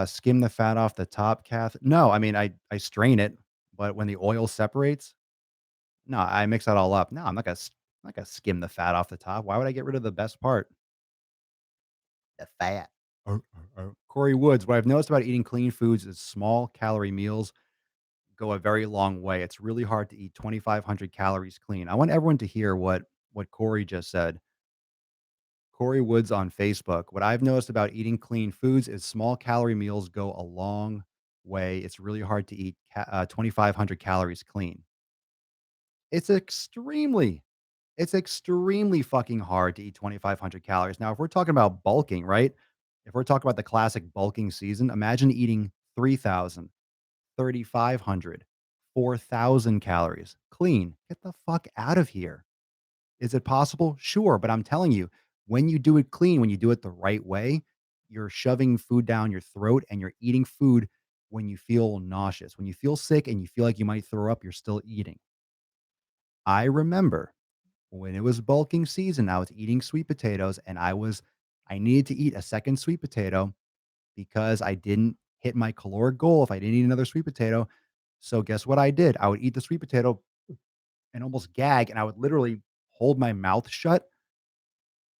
Skim the fat off the top, Kath. No, I mean, I strain it, but when the oil separates, no, I mix that all up. No, I'm not gonna skim the fat off the top. Why would I get rid of the best part? The fat. Corey Woods, what I've noticed about eating clean foods is small calorie meals go a very long way. It's really hard to eat 2,500 calories clean. I want everyone to hear what Corey just said. Corey Woods on Facebook. What I've noticed about eating clean foods is small calorie meals go a long way. It's really hard to eat 2,500 calories clean. It's extremely It's extremely fucking hard to eat 2,500 calories. Now, if we're talking about bulking, right? If we're talking about the classic bulking season, imagine eating 3,000, 3,500, 4,000 calories clean. Get the fuck out of here. Is it possible? Sure. But I'm telling you, when you do it clean, when you do it the right way, you're shoving food down your throat and you're eating food when you feel nauseous. When you feel sick and you feel like you might throw up, you're still eating. I remember when it was bulking season, I was eating sweet potatoes and I needed to eat a second sweet potato because I didn't hit my caloric goal if I didn't eat another sweet potato. So guess what I did? I would eat the sweet potato and almost gag, and I would literally hold my mouth shut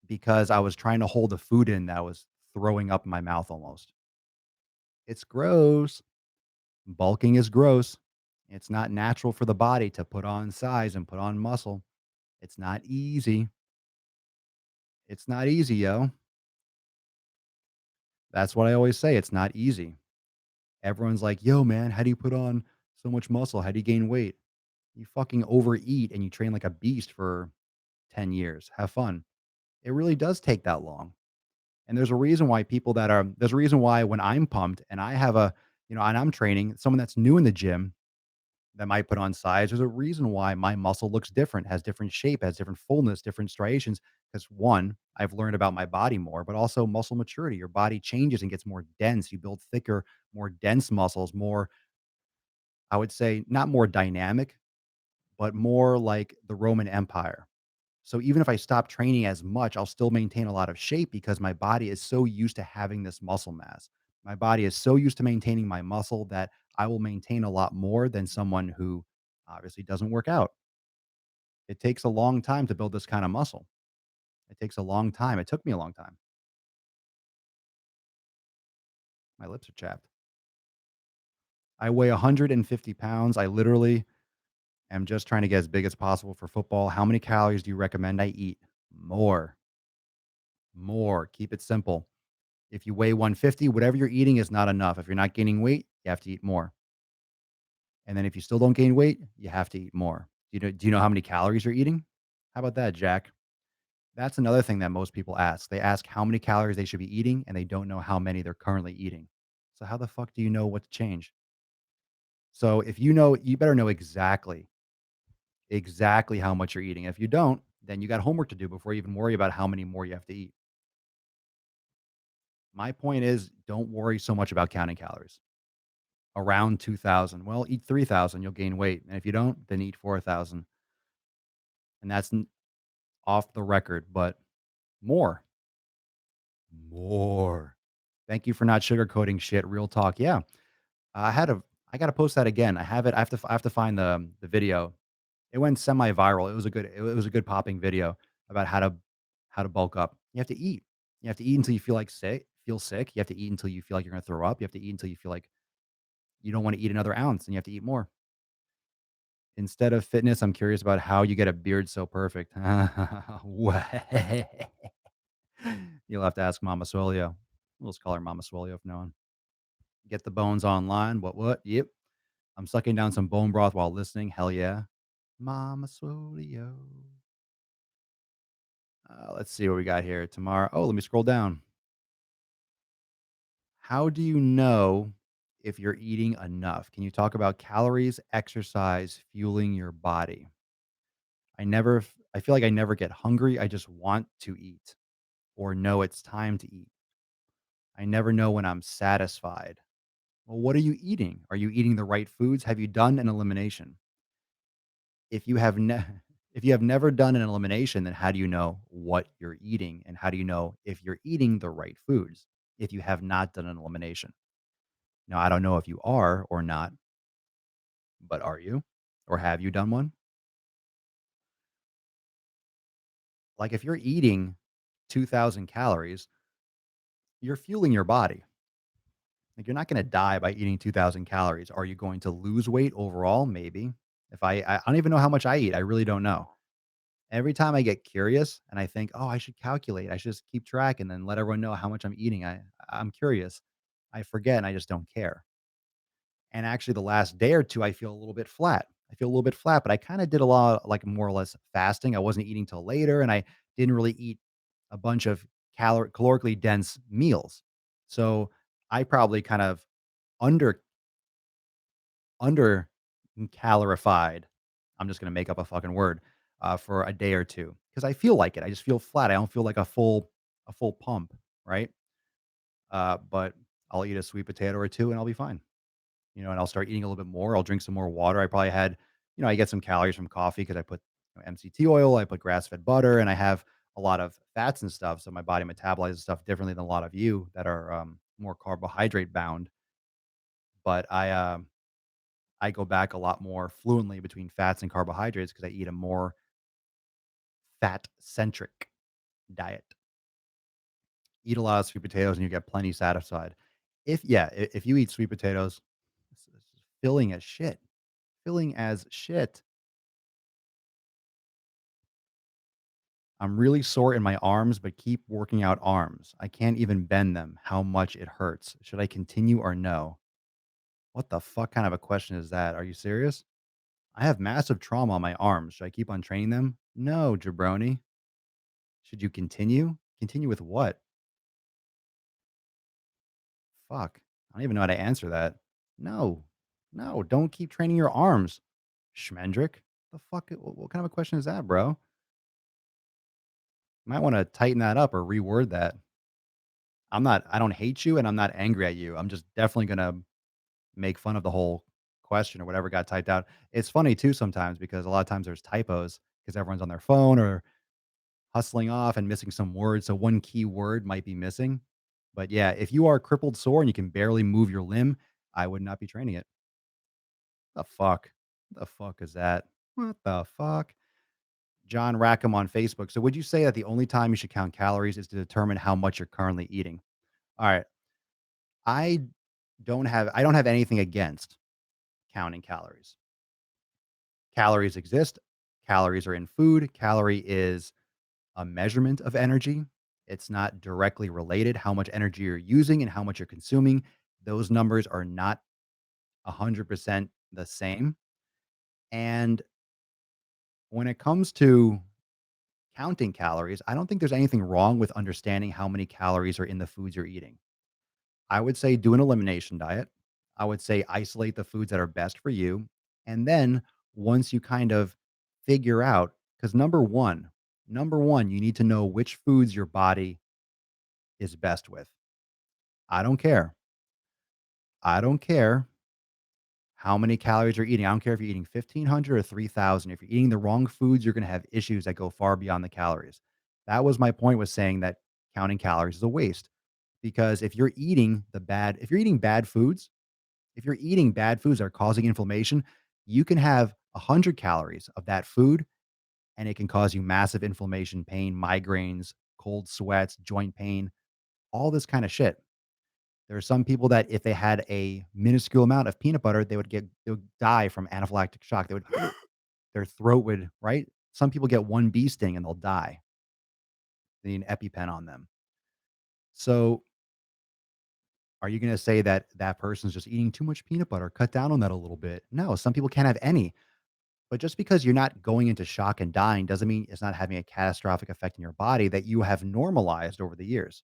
because I was trying to hold the food in that was throwing up in my mouth almost. It's gross. Bulking is gross. It's not natural for the body to put on size and put on muscle. It's not easy. It's not easy, yo. That's what I always say. It's not easy. Everyone's like, yo, man, how do you put on so much muscle? How do you gain weight? You fucking overeat and you train like a beast for 10 years. Have fun. It really does take that long. And there's a reason why when I'm pumped and I have and I'm training someone that's new in the gym that might put on size, there's a reason why my muscle looks different, has different shape, has different fullness, different striations. Because one, I've learned about my body more, but also muscle maturity. Your body changes and gets more dense. You build thicker, more dense muscles, more, I would say, not more dynamic, but more like the Roman Empire. So even if I stop training as much, I'll still maintain a lot of shape because my body is so used to having this muscle mass. My body is so used to maintaining my muscle that I will maintain a lot more than someone who obviously doesn't work out. It takes a long time to build this kind of muscle. It takes a long time. It took me a long time. My lips are chapped. I weigh 150 pounds. I literally am just trying to get as big as possible for football. How many calories do you recommend I eat? More, more. Keep it simple. If you weigh 150, whatever you're eating is not enough. If you're not gaining weight, you have to eat more. And then if you still don't gain weight, you have to eat more. Do you know how many calories you're eating? How about that, Jack? That's another thing that most people ask. They ask how many calories they should be eating and they don't know how many they're currently eating. So how the fuck do you know what to change? So if you know, you better know exactly how much you're eating. If you don't, then you got homework to do before you even worry about how many more you have to eat. My point is don't worry so much about counting calories. Around 2,000. Well, eat 3,000, you'll gain weight. And if you don't, then eat 4,000. And that's off the record, but more, more. Thank you for not sugarcoating shit. Real talk. Yeah. I gotta post that again. I have it. I have to find the video. It went semi-viral. It was a good popping video about how to bulk up. You have to eat. You have to eat until you feel sick. You have to eat until you feel like you're gonna throw up. You have to eat until you feel like you don't want to eat another ounce and you have to eat more. Instead of fitness, I'm curious about how you get a beard so perfect. What? You'll have to ask Mama Swolio. We'll just call her Mama Swolio from now on. Get the bones online. What? Yep. I'm sucking down some bone broth while listening. Hell yeah. Mama Swolio. Let's see what we got here tomorrow. Oh, let me scroll down. How do you know if you're eating enough? Can you talk about calories, exercise, fueling your body? I feel like I never get hungry. I just want to eat or know it's time to eat. I never know when I'm satisfied. Well, what are you eating? Are you eating the right foods? Have you done an elimination? If you have ne- if you have never done an elimination, then how do you know what you're eating and how do you know if you're eating the right foods if you have not done an elimination? Now, I don't know if you are or not, but are you? Or have you done one? Like if you're eating 2,000 calories, you're fueling your body. Like, you're not gonna die by eating 2,000 calories. Are you going to lose weight overall? Maybe. If I don't even know how much I eat. I really don't know. Every time I get curious and I think, "Oh, I should calculate. I should just keep track and then let everyone know how much I'm eating." I'm curious. I forget and I just don't care. And actually the last day or 2, I feel a little bit flat. I feel a little bit flat, but I kinda did a lot, like, more or less fasting. I wasn't eating till later, and I didn't really eat a bunch of calorically dense meals. So, I probably kind of under under calorified, I'm just gonna make up a fucking word, for a day or 2 because I feel like it. I just feel flat. I don't feel like a full pump, right? But I'll eat a sweet potato or 2 and I'll be fine. And I'll start eating a little bit more. I'll drink some more water. I probably I get some calories from coffee because I put MCT oil, I put grass fed butter, and I have a lot of fats and stuff. So my body metabolizes stuff differently than a lot of you that are more carbohydrate bound. But I go back a lot more fluently between fats and carbohydrates because I eat a more fat centric diet. Eat a lot of sweet potatoes and you get plenty satisfied. If you eat sweet potatoes, it's filling as shit. Filling as shit. I'm really sore in my arms, but keep working out arms. I can't even bend them. How much it hurts. Should I continue or no? What the fuck kind of a question is that? Are you serious? I have massive trauma on my arms. Should I keep on training them? No, jabroni. Should you continue? Continue with what? Fuck. I don't even know how to answer that. No. No, don't keep training your arms. Schmendrick. The fuck? What kind of a question is that, bro? You might want to tighten that up or reword that. I don't hate you and I'm not angry at you. I'm just definitely going to make fun of the whole question or whatever got typed out. It's funny too sometimes because a lot of times there's typos because everyone's on their phone or hustling off and missing some words. So one key word might be missing. But yeah, if you are crippled sore and you can barely move your limb, I would not be training it. The fuck? The fuck is that? What the fuck? John Rackham on Facebook. So would you say that the only time you should count calories is to determine how much you're currently eating? All right. I I don't have anything against counting calories. Calories exist. Calories are in food. Calorie is a measurement of energy. It's not directly related how much energy you're using and how much you're consuming. Those numbers are not 100% the same. And when it comes to counting calories, I don't think there's anything wrong with understanding how many calories are in the foods you're eating. I would say do an elimination diet. I would say isolate the foods that are best for you. And then once you kind of figure out, because number one, you need to know which foods your body is best with. I don't care. I don't care how many calories you're eating. I don't care if you're eating 1,500 or 3,000. If you're eating the wrong foods, you're going to have issues that go far beyond the calories. That was my point, was saying that counting calories is a waste, because if you're eating bad foods, if you're eating bad foods that are causing inflammation, you can have 100 calories of that food and it can cause you massive inflammation, pain, migraines, cold sweats, joint pain, all this kind of shit. There are some people that if they had a minuscule amount of peanut butter, they would die from anaphylactic shock. They would their throat would, right? Some people get one bee sting and they'll die. They need an EpiPen on them. So, are you going to say that that person's just eating too much peanut butter? Cut down on that a little bit. No, some people can't have any. But just because you're not going into shock and dying doesn't mean it's not having a catastrophic effect in your body that you have normalized over the years.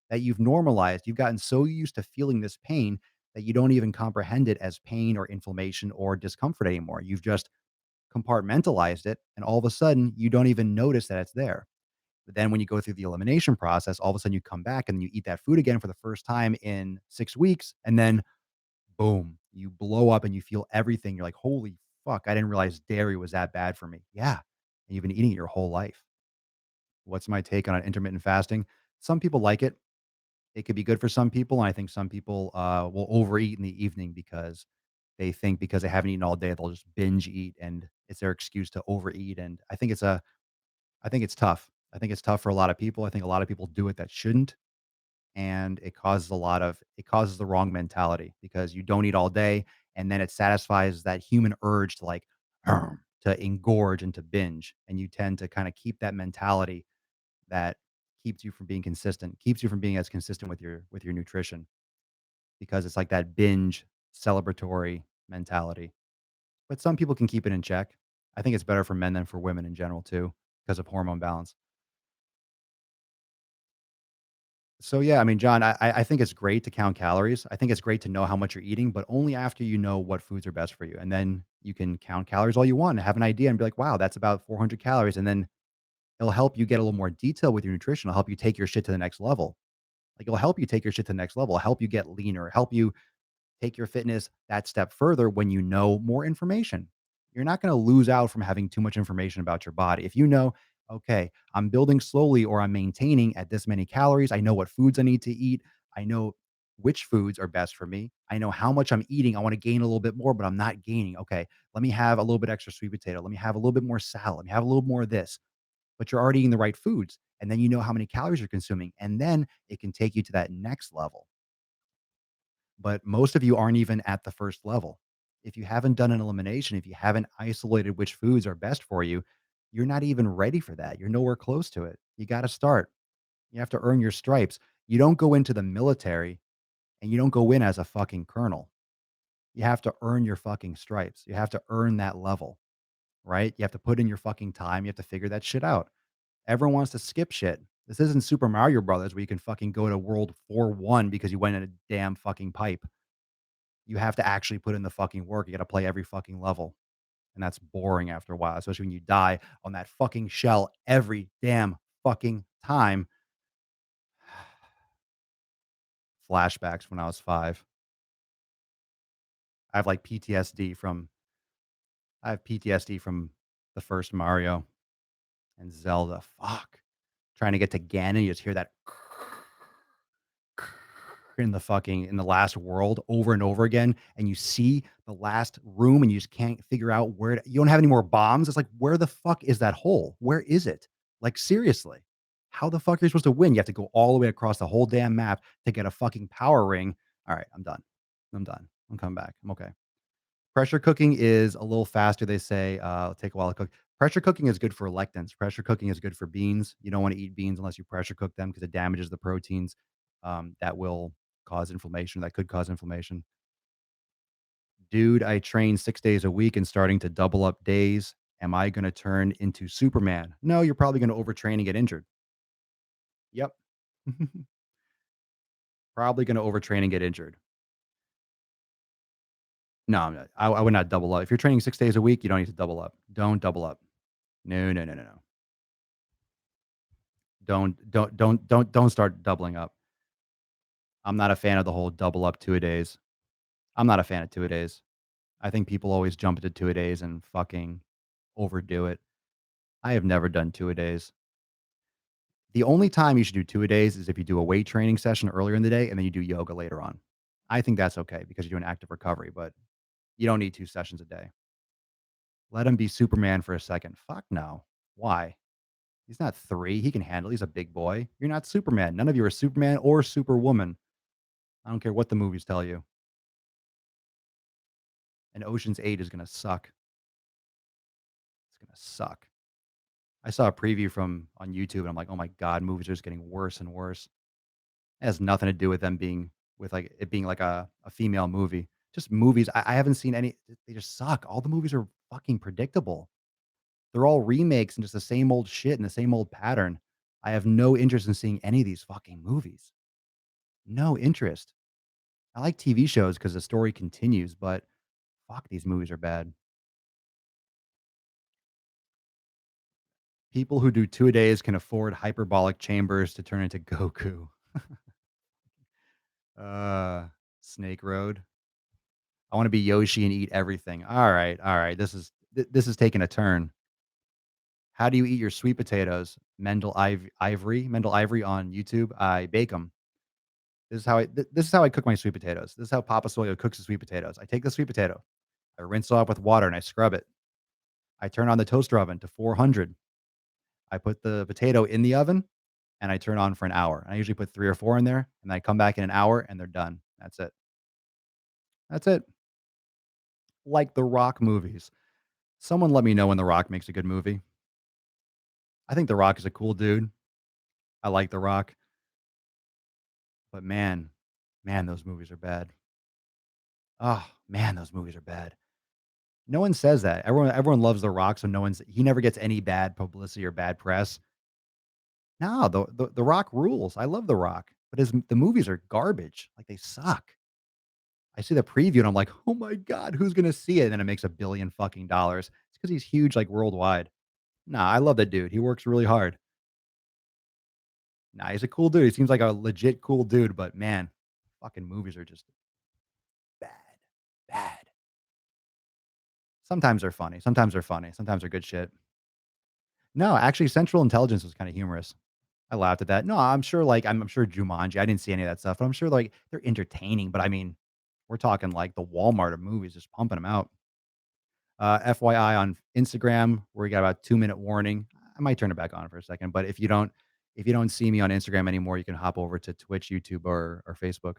That you've normalized, you've gotten so used to feeling this pain that you don't even comprehend it as pain or inflammation or discomfort anymore. You've just compartmentalized it. And all of a sudden, you don't even notice that it's there. But then when you go through the elimination process, all of a sudden you come back and you eat that food again for the first time in 6 weeks. And then boom, you blow up and you feel everything. You're like, holy fuck, I didn't realize dairy was that bad for me. Yeah. And you've been eating it your whole life. What's my take on intermittent fasting? Some people like it. It could be good for some people. And I think some people will overeat in the evening because they think because they haven't eaten all day, they'll just binge eat and it's their excuse to overeat. And I think it's tough. I think it's tough for a lot of people. I think a lot of people do it that shouldn't, and it causes the wrong mentality because you don't eat all day and then it satisfies that human urge to like to engorge and to binge, and you tend to kind of keep that mentality that keeps you from being consistent, keeps you from being as consistent with your nutrition, because it's like that binge celebratory mentality. But some people can keep it in check. I think it's better for men than for women in general too, because of hormone balance. So yeah, I mean, John, I think it's great to count calories. I think it's great to know how much you're eating, but only after you know what foods are best for you. And then you can count calories all you want and have an idea and be like, wow, that's about 400 calories. And then it'll help you get a little more detail with your nutrition. It'll help you take your shit to the next level. Like it'll help you take your shit to the next level, help you get leaner, help you take your fitness that step further when you know more information. You're not going to lose out from having too much information about your body. If you know, okay, I'm building slowly or I'm maintaining at this many calories, I know what foods I need to eat. I know which foods are best for me. I know how much I'm eating. I want to gain a little bit more, but I'm not gaining. Okay, let me have a little bit extra sweet potato. Let me have a little bit more salad. Let me have a little more of this. But you're already eating the right foods. And then you know how many calories you're consuming. And then it can take you to that next level, but most of you aren't even at the first level. If you haven't done an elimination, if you haven't isolated which foods are best for you, you're not even ready for that. You're nowhere close to it. You got to start. You have to earn your stripes. You don't go into the military and you don't go in as a fucking colonel. You have to earn your fucking stripes. You have to earn that level, right? You have to put in your fucking time. You have to figure that shit out. Everyone wants to skip shit. This isn't Super Mario Brothers where you can fucking go to World 4 1 because you went in a damn fucking pipe. You have to actually put in the fucking work. You gotta play every fucking level, and that's boring after a while, especially when you die on that fucking shell every damn fucking time. Flashbacks when I was 5. I have, like, PTSD from I have PTSD from the first Mario and Zelda. Fuck. Trying to get to Ganon, you just hear that in the last world over and over again, and you see the last room and you just can't figure out you don't have any more bombs. It's like, where the fuck is that hole? Where is it? Like, seriously, how the fuck are you supposed to win? You have to go all the way across the whole damn map to get a fucking power ring. All right, I'm done. I'm done. I'm coming back. I'm okay. Pressure cooking is a little faster, they say, it'll take a while to cook. Pressure cooking is good for lectins. Pressure cooking is good for beans. You don't wanna eat beans unless you pressure cook them because it damages the proteins, that will cause inflammation, that could cause inflammation. "Dude, I train 6 days a week and starting to double up days. Am I gonna turn into Superman?" No, you're probably gonna overtrain and get injured. Yep. Probably gonna overtrain and get injured. No, I'm not I would not double up. If you're training 6 days a week, you don't need to double up. Don't double up. No, no, no, no, no. Don't start doubling up. I'm not a fan of the whole double up 2-a-days. I'm not a fan of 2-a-days. I think people always jump into 2-a-days and fucking overdo it. I have never done 2-a-days. The only time you should do 2-a-days is if you do a weight training session earlier in the day and then you do yoga later on. I think that's okay because you're doing active recovery, but you don't need 2 sessions a day. Let him be Superman for a second. Fuck no. Why? He's not 3. He can handle it. He's a big boy. You're not Superman. None of you are Superman or Superwoman. I don't care what the movies tell you. And Ocean's 8 is gonna suck. It's gonna suck. I saw a preview from on YouTube and I'm like, "Oh my god, movies are just getting worse and worse." It has nothing to do with them being with, like, it being like a female movie. Just movies. I haven't seen any, they just suck. All the movies are fucking predictable. They're all remakes and just the same old shit and the same old pattern. I have no interest in seeing any of these fucking movies. No interest. I like TV shows because the story continues, but fuck, these movies are bad. People who do 2-a-days can afford hyperbolic chambers to turn into Goku. Uh, Snake Road. I wanna be Yoshi and eat everything. Alright, this is taking a turn. How do you eat your sweet potatoes? Mendel Ivory on YouTube. I bake them. This is how I cook my sweet potatoes. This is how Papa Swole cooks the sweet potatoes. I take the sweet potato, I rinse it off with water, and I scrub it. I turn on the toaster oven to 400. I put the potato in the oven, and I turn on for an hour. I usually put 3 or 4 in there, and I come back in an hour, and they're done. That's it. That's it. Like The Rock movies. Someone let me know when The Rock makes a good movie. I think The Rock is a cool dude. I like The Rock, but man, those movies are bad. Oh, man, those movies are bad. No one says that. Everyone loves The Rock, so no one's he never gets any bad publicity or bad press. No, the Rock rules. I love The Rock, but the movies are garbage. Like, they suck. I see the preview and I'm like, "Oh my god, who's gonna see it?" And then it makes $1,000,000,000 fucking dollars. It's because he's huge, like, worldwide. Nah, I love that dude. He works really hard. Nah, he's a cool dude. He seems like a legit cool dude, but man, fucking movies are just bad. Bad. Sometimes they're funny. Sometimes they're funny. Sometimes they're good shit. No, actually, Central Intelligence was kinda humorous. I laughed at that. No, I'm sure, like, I'm sure Jumanji, I didn't see any of that stuff, but I'm sure, like, they're entertaining, but I mean, we're talking, like, the Walmart of movies just pumping them out. FYI on Instagram, where we got about 2-minute warning. I might turn it back on for a second, but if you don't see me on Instagram anymore, you can hop over to Twitch, YouTube, or Facebook.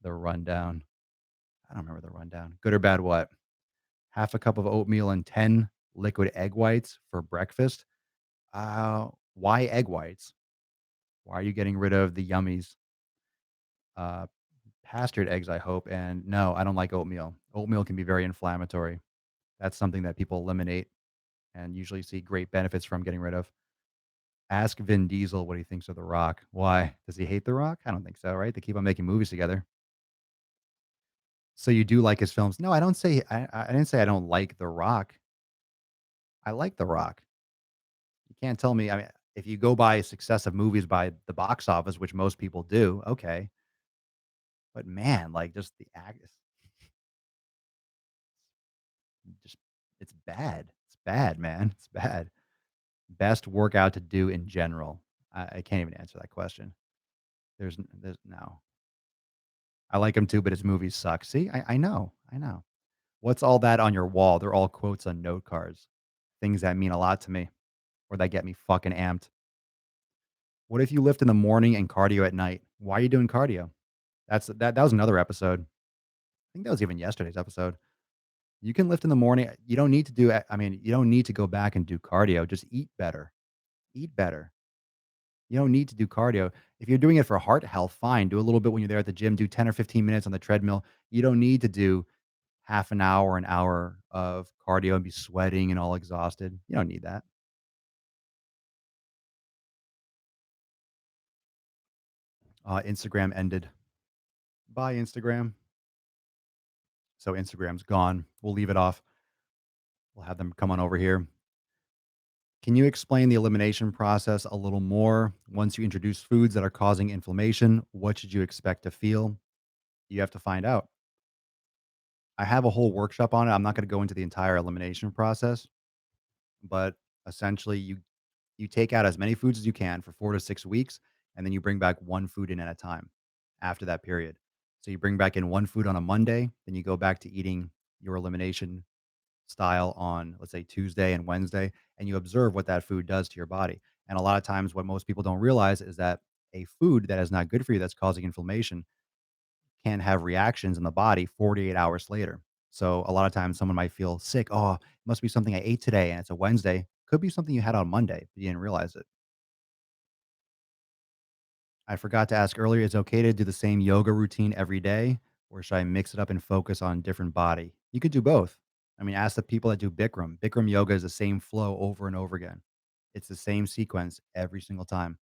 The rundown. I don't remember the rundown. Good or bad what? Half a cup of oatmeal and 10 liquid egg whites for breakfast. Why egg whites? Why are you getting rid of the yummies? Uh, Pastured eggs, I hope. And no, I don't like oatmeal. Oatmeal can be very inflammatory. That's something that people eliminate and usually see great benefits from getting rid of. Ask Vin Diesel what he thinks of The Rock. Why? Does he hate The Rock? I don't think so, right? They keep on making movies together. So you do like his films? No, I don't say I didn't say I don't like The Rock. I like The Rock. You can't tell me, I mean, if you go by success of movies by the box office, which most people do, okay. But man, like, just the act is just it's bad. It's bad, man. It's bad. Best workout to do in general? I can't even answer that question. There's no. I like him too, but his movies suck. See, I know, I know. What's all that on your wall? They're all quotes on note cards, things that mean a lot to me or that get me fucking amped. What if you lift in the morning and cardio at night? Why are you doing cardio? That was another episode. I think that was even yesterday's episode. You can lift in the morning. You don't need to do I mean, you don't need to go back and do cardio. Just eat better. Eat better. You don't need to do cardio. If you're doing it for heart health, fine. Do a little bit when you're there at the gym. Do 10 or 15 minutes on the treadmill. You don't need to do half an hour of cardio and be sweating and all exhausted. You don't need that. Instagram ended. Bye, Instagram. So Instagram's gone. We'll leave it off. We'll have them come on over here. Can you explain the elimination process a little more? Once you introduce foods that are causing inflammation, what should you expect to feel? You have to find out. I have a whole workshop on it. I'm not going to go into the entire elimination process, but essentially you take out as many foods as you can for 4 to 6 weeks and then you bring back one food in at a time after that period. So you bring back in one food on a Monday, then you go back to eating your elimination style on, let's say, Tuesday and Wednesday, and you observe what that food does to your body. And a lot of times, what most people don't realize is that a food that is not good for you, that's causing inflammation, can have reactions in the body 48 hours later. So a lot of times, someone might feel sick. Oh, it must be something I ate today, and it's a Wednesday. Could be something you had on Monday, but you didn't realize it. I forgot to ask earlier, is it okay to do the same yoga routine every day, or should I mix it up and focus on different body? You could do both. I mean, ask the people that do Bikram. Bikram yoga is the same flow over and over again. It's the same sequence every single time.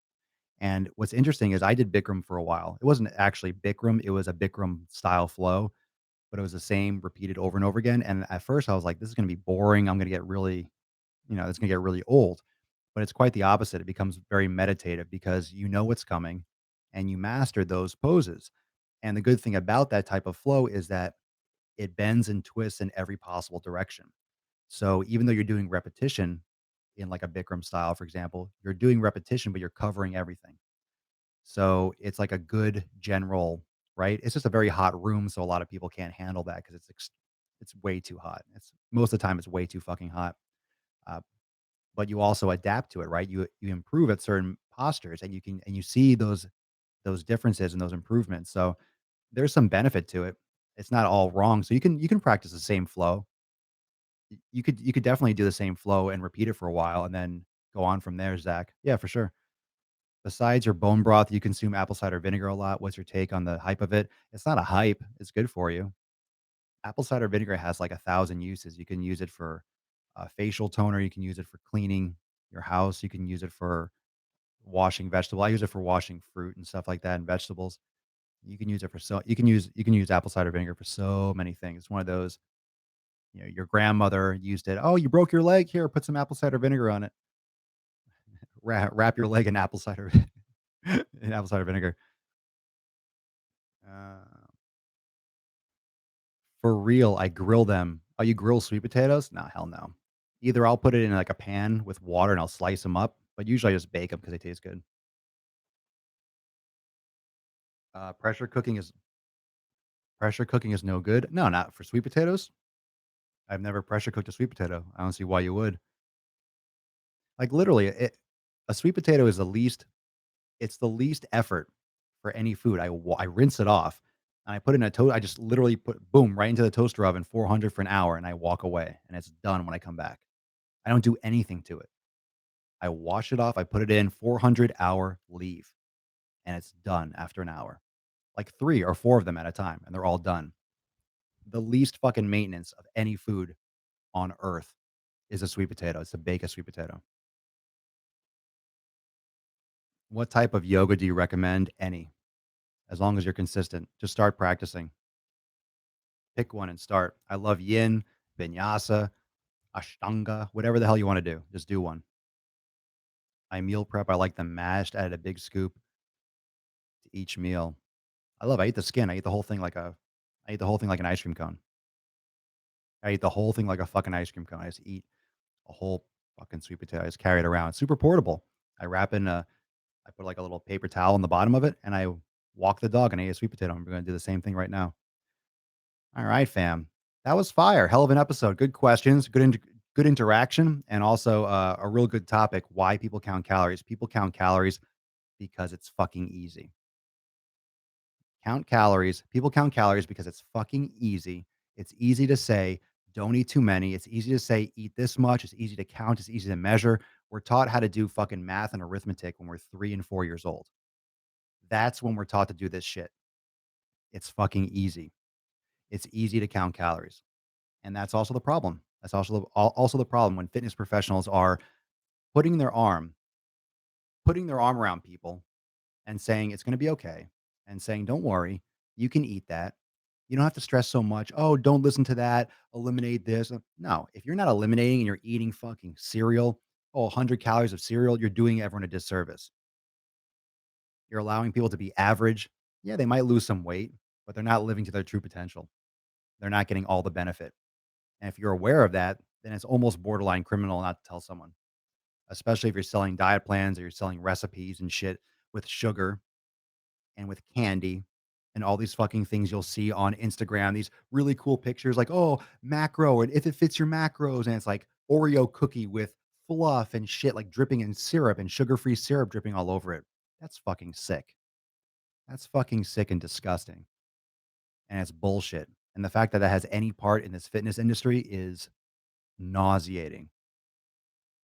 And what's interesting is I did Bikram for a while. It wasn't actually Bikram, it was a Bikram style flow, but it was the same repeated over and over again. And at first I was like, this is going to be boring. I'm going to get really, it's going to get really old. But it's quite the opposite. It becomes very meditative because you know what's coming and you master those poses. And the good thing about that type of flow is that it bends and twists in every possible direction. So even though you're doing repetition in like a Bikram style, for example, you're doing repetition, but you're covering everything. So it's like a good general, right? It's just a very hot room, so a lot of people can't handle that because it's way too hot. It's most of the time it's way too fucking hot. Uh, but you also adapt to it, right? You improve at certain postures, and you see those differences and those improvements. So there's some benefit to it. It's not all wrong. So you can practice the same flow. You could definitely do the same flow and repeat it for a while, and then go on from there. Zach, yeah, for sure. Besides your bone broth, you consume apple cider vinegar a lot. What's your take on the hype of it? It's not a hype. It's good for you. Apple cider vinegar has like 1,000 uses. You can use it for facial toner. You can use it for cleaning your house. You can use it for washing vegetable. I use it for washing fruit and stuff like that and vegetables. You can use it for you can use apple cider vinegar for so many things. It's one of those, your grandmother used it. Oh, you broke your leg? Here, put some apple cider vinegar on it. Wrap your leg in apple cider in apple cider vinegar. Uh, for real, I grill them. Oh, you grill sweet potatoes? No, hell no. Either I'll put it in like a pan with water and I'll slice them up, but usually I just bake them because they taste good. Pressure cooking is no good. No, not for sweet potatoes. I've never pressure cooked a sweet potato. I don't see why you would. Like literally, a sweet potato is the least effort for any food. I rinse it off and I put it in a toast. I just literally put boom right into the toaster oven 400 for an hour and I walk away and it's done when I come back. I don't do anything to it. I wash it off. I put it in 400-hour leave and it's done after an hour. Like 3 or 4 of them at a time and they're all done. The least fucking maintenance of any food on earth is a sweet potato. It's to bake a sweet potato. What type of yoga do you recommend? Any, as long as you're consistent. Just start practicing. Pick one and start. I love yin, vinyasa, ashtanga, whatever the hell you want to do. Just do one. I meal prep. I like them mashed. Add a big scoop to each meal. I eat the skin. I eat the whole thing like an ice cream cone. I eat the whole thing like a fucking ice cream cone. I just eat a whole fucking sweet potato. I just carry it around. It's super portable. I wrap in a I put like a little paper towel on the bottom of it and I walk the dog and I eat a sweet potato. I'm gonna do the same thing right now. All right, fam. That was fire. Hell of an episode. Good questions, good interaction, and also a real good topic. Why people count calories? People count calories because it's fucking easy. Count calories. People count calories because it's fucking easy. It's easy to say. Don't eat too many. It's easy to say, eat this much. It's easy to count. It's easy to measure. We're taught how to do fucking math and arithmetic when we're 3 and 4 years old. That's when we're taught to do this shit. It's fucking easy. It's easy to count calories. And that's also the problem. That's also the problem when fitness professionals are putting their arm, putting their arm around people and saying it's going to be okay and saying, don't worry, you can eat that. You don't have to stress so much. Oh, don't listen to that. Eliminate this. No, if you're not eliminating and you're eating fucking cereal, 100 calories of cereal, you're doing everyone a disservice. You're allowing people to be average. Yeah, they might lose some weight, but they're not living to their true potential. They're not getting all the benefit. And if you're aware of that, then it's almost borderline criminal not to tell someone, especially if you're selling diet plans or you're selling recipes and shit with sugar and with candy and all these fucking things you'll see on Instagram, these really cool pictures like, oh, macro, and if it fits your macros, and it's like Oreo cookie with fluff and shit like dripping in syrup and sugar-free syrup dripping all over it. That's fucking sick. That's fucking sick and disgusting. And it's bullshit. And the fact that that has any part in this fitness industry is nauseating.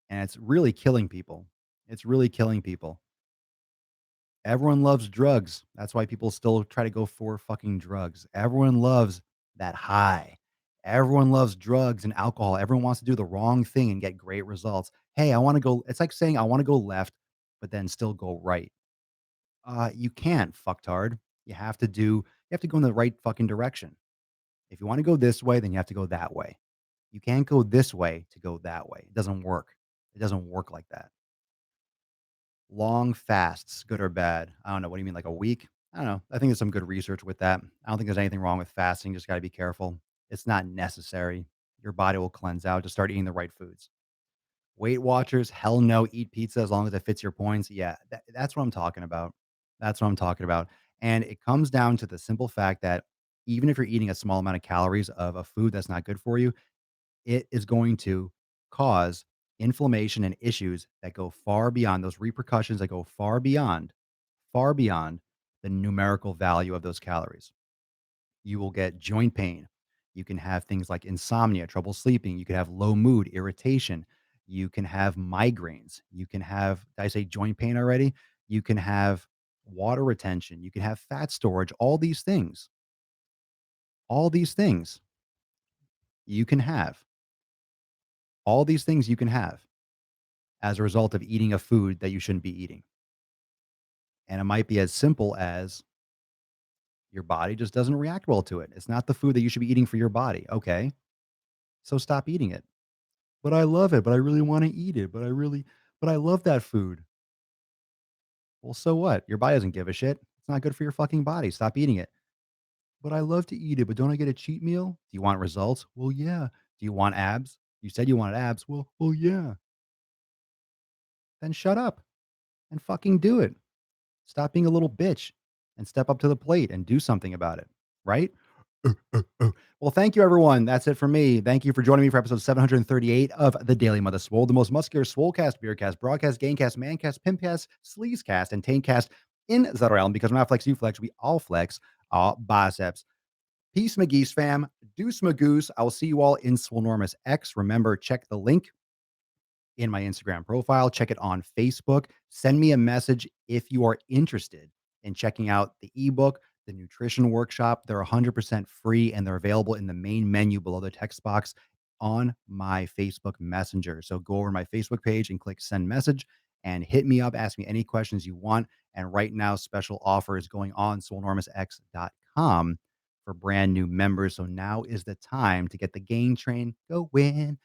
And it's really killing people. It's really killing people. Everyone loves drugs. That's why people still try to go for fucking drugs. Everyone loves that high. Everyone loves drugs and alcohol. Everyone wants to do the wrong thing and get great results. Hey, I want to go. It's like saying, I want to go left, but then still go right. You can't, fucktard. You have to go in the right fucking direction. If you want to go this way, then you have to go that way. You can't go this way to go that way. It doesn't work. It doesn't work like that. Long fasts, good or bad? I don't know. What do you mean, like a week? I don't know. I think there's some good research with that. I don't think there's anything wrong with fasting. Just got to be careful. It's not necessary. Your body will cleanse out. Just start eating the right foods. Weight Watchers, hell no. Eat pizza as long as it fits your points. Yeah, that's what I'm talking about. That's what I'm talking about. And it comes down to the simple fact that even if you're eating a small amount of calories of a food that's not good for you, it is going to cause inflammation and issues that go far beyond those repercussions that go far beyond the numerical value of those calories. You will get joint pain. You can have things like insomnia, trouble sleeping. You can have low mood, irritation. You can have migraines. You can have, did I say joint pain already? You can have water retention. You can have fat storage. All these things you can have. All these things you can have as a result of eating a food that you shouldn't be eating. And it might be as simple as your body just doesn't react well to it. It's not the food that you should be eating for your body. Okay. So stop eating it. But I love it. But I really want to eat it. But I love that food. Well, so what? Your body doesn't give a shit. It's not good for your fucking body. Stop eating it. But I love to eat it. But don't I get a cheat meal? Do you want results? Well, yeah. Do you want abs? You said you wanted abs. Well, yeah. Then shut up and fucking do it. Stop being a little bitch and step up to the plate and do something about it. Right? Well, thank you, everyone. That's it for me. Thank you for joining me for episode 738 of the Daily Mother Swole, the most muscular Swolecast, Beercast, Broadcast, Gamecast, Mancast, Pimpcast, Sleazecast, and Taintcast in the realm. Because when I flex, you flex, we all flex our biceps. Peace, McGee's fam. Deuce Magoose. I will see you all in Swolenormous X. Remember, check the link in my Instagram profile. Check it on Facebook. Send me a message if you are interested in checking out the ebook, the nutrition workshop. They're 100% free and they're available in the main menu below the text box on my Facebook Messenger. So go over to my Facebook page and click send message and hit me up. Ask me any questions you want. And right now, special offer is going on swolenormousx.com for brand new members. So now is the time to get the gain train going.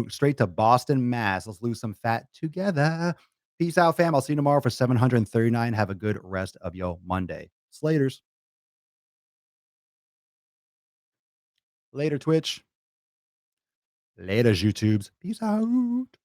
Straight to Boston, Mass. Let's lose some fat together. Peace out, fam. I'll see you tomorrow for 739. Have a good rest of your Monday. Slaters. Later, Twitch. Later, YouTubes. Peace out.